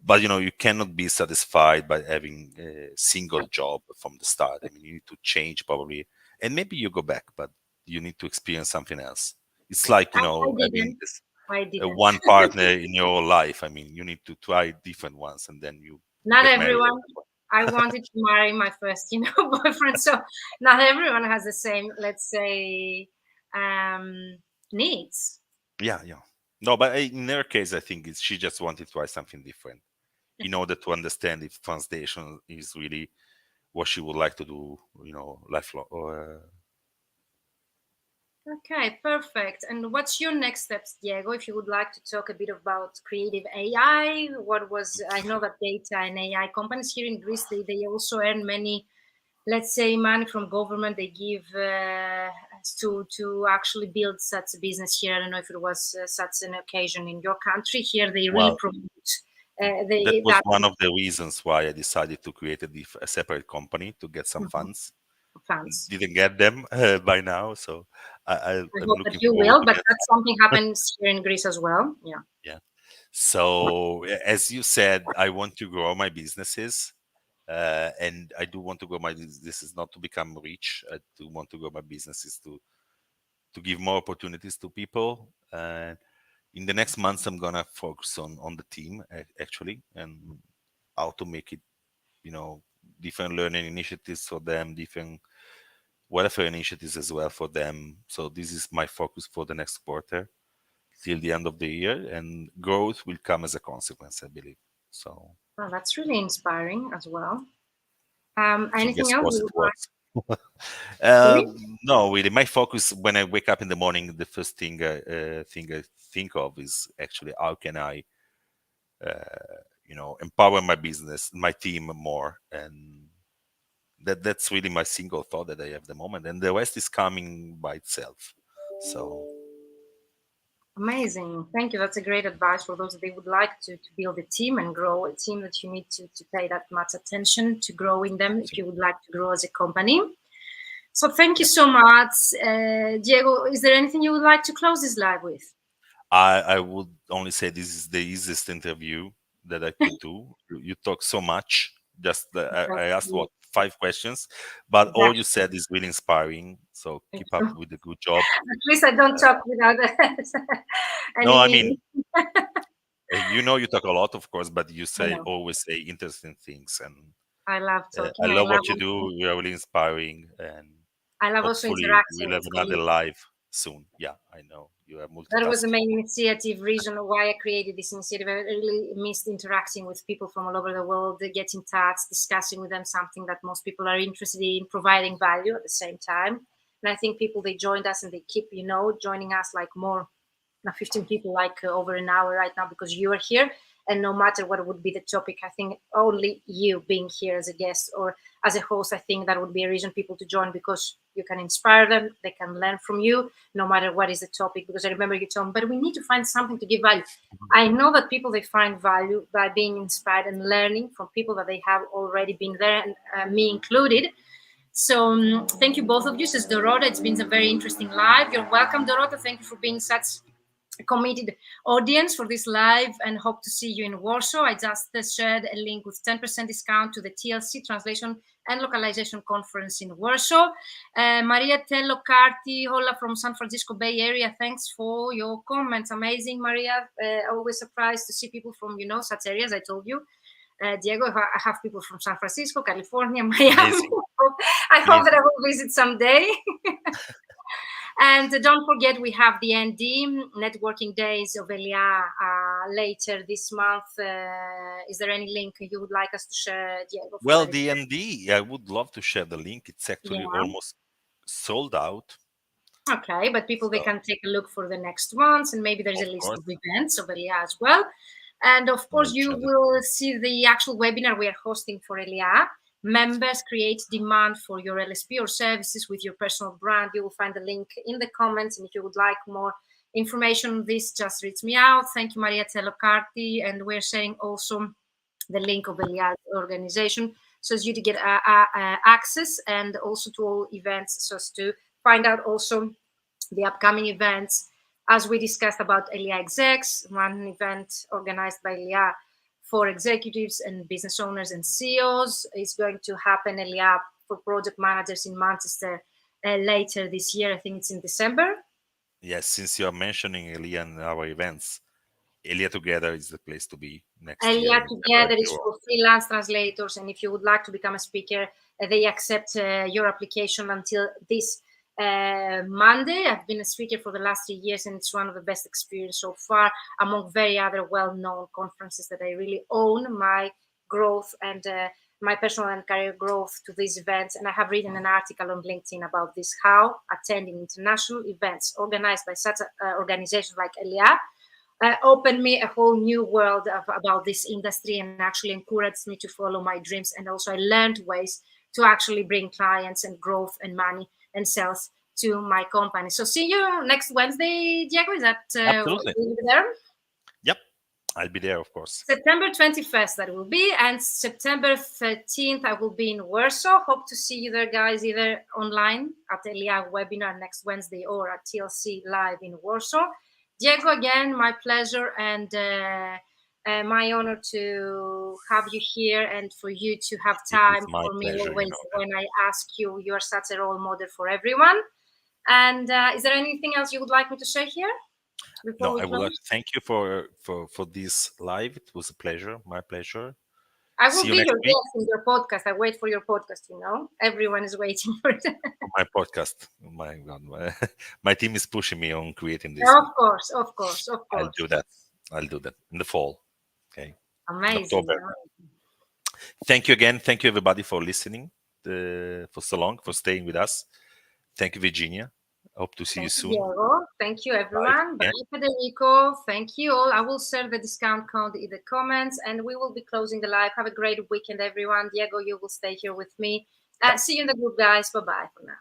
But you cannot be satisfied by having a single job from the start. You need to change probably, and maybe you go back, but you need to experience something else. It's like having one partner in your life. You need to try different ones, and then you. Not everyone. I wanted to marry my first, boyfriend. So not everyone has the same, let's say, needs. Yeah. No, but in her case, I think she just wanted to try something different in order to understand if translation is really what she would like to do, lifelong. Okay, perfect. And what's your next steps, Diego? If you would like to talk a bit about creative AI, I know that data and AI companies here in Greece, they also earn many let's say, money from government they give to actually build such a business here. I don't know if it was such an occasion in your country. Here they really Well, promote that was that one of the reasons why I decided to create a separate company to get some funds. funds. Didn't get them by now, so I I'm hope that looking you forward will, to but get that's something happens here in Greece as well. Yeah. yeah. So as you said, I want to grow my businesses, and I do want to grow my businesses not to become rich. I do want to grow my businesses to give more opportunities to people. And in the next months, I'm gonna focus on the team actually, and how to make it, different learning initiatives for them, different welfare initiatives as well for them. So this is my focus for the next quarter till the end of the year, and growth will come as a consequence, I believe. So Well, that's really inspiring as well. fingers Anything else crossed you it would like? works. Sorry? No, really. My focus when I wake up in the morning, the first thing I think of is actually how can I, empower my business, my team more, and that's really my single thought that I have at the moment, and the rest is coming by itself. So Amazing. Thank you. That's a great advice for those that they would like to build a team and grow a team, that you need to pay that much attention to growing them if you would like to grow as a company. So thank you yeah. so much. Diego, is there anything you would like to close this live with? I would only say this is the easiest interview that I could do. You talk so much. Just I asked Exactly. what 5 questions, but all you Exactly. said is really inspiring. So Thank keep up you. with the good job. At least I don't talk without No, any I meaning. mean, you talk a lot, of course, but you I say know. always say interesting things, and I love I talking. love what you do. You are really inspiring, and I love also hopefully interacting we'll have with another colleagues. live soon. Yeah, I know you are That was the multitasking. main initiative reason why I created this initiative. I really missed interacting with people from all over the world, get in touch, discussing with them something that most people are interested in, providing value at the same time. And I think people, they joined us and they keep, joining us like more. Now 15 people like over an hour right now because you are here, and no matter what would be the topic, I think only you being here as a guest or as a host, I think that would be a reason people to join, because you can inspire them, they can learn from you no matter what is the topic. Because I remember you told me, but we need to find something to give value. I know that people, they find value by being inspired and learning from people that they have already been there, and me included. So thank you both of you. Says Dorota, it's been a very interesting live. You're welcome, Dorota. Thank you for being such a committed audience for this live, and hope to see you in Warsaw. I just shared a link with 10% discount to the TLC Translation and Localization Conference in Warsaw. Maria Tello Carti, hola from San Francisco Bay Area. Thanks for your comments. Amazing, Maria. Always surprised to see people from, such areas. I told you. Diego, I have people from San Francisco, California, Miami. Amazing. I hope that I will visit someday. And don't forget, we have the ND networking days of ELIA later this month. Is there any link you would like us to share, Diego? Well, the MD, I would love to share the link. It's actually Yeah. almost sold out. Okay, but people, they So, can take a look for the next ones, and maybe there's of a list course, of events of ELIA as well. And of course, I'll you share the will see the actual webinar we are hosting for ELIA. Members create demand for your LSP or services with your personal brand. You will find the link in the comments. And if you would like more information on this, just reach me out. Thank you, Maria Tellocarti. And we're sharing also the link of ELIA organization, so as you to get access, and also to all events, so as to find out also the upcoming events. As we discussed about ELIA Execs, one event organized by ELIA for executives and business owners and CEOs is going to happen, ELIA for project managers in Manchester later this year. I think it's in December. Yes, since you're mentioning ELIA and our events, ELIA Together is the place to be next year ELIA in Together is Europe. for freelance translators, and if you would like to become a speaker, they accept your application until this Monday. I've been a speaker for the last 3 years, and it's one of the best experiences so far, among very other well-known conferences that I really own my growth and my personal and career growth to these events. And I have written an article on LinkedIn about this, how attending international events organized by such organizations like ELIA opened me a whole new world about this industry, and actually encouraged me to follow my dreams. And also I learned ways to actually bring clients and growth and money and sales to my company. So see you next Wednesday, Diego. Is that Absolutely. will you be there? Yep, I'll be there, of course. September 21st that will be, and September 13th I will be in Warsaw. Hope to see you there, guys, either online at ELIA webinar next Wednesday or at TLC live in Warsaw. Diego, again, my pleasure and my honor to have you here and for you to have time for me always when I ask you. You are such a role model for everyone. And is there anything else you would like me to say here? No, I would like to thank you for this live. It was a pleasure, my pleasure. I will be your guest in your podcast. I wait for your podcast, you know. Everyone is waiting for it. My podcast. My God. My team is pushing me on creating this. Of course, of course, of course. I'll do that. I'll do that in the fall. Okay. Amazing. Thank you again. Thank you, everybody, for listening for so long, for staying with us. Thank you, Virginia. Hope to see you soon. Diego. Thank you, everyone. Bye, Federico. Thank you all. I will share the discount code in the comments, and we will be closing the live. Have a great weekend, everyone. Diego, you will stay here with me. See you in the group, guys. Bye-bye for now.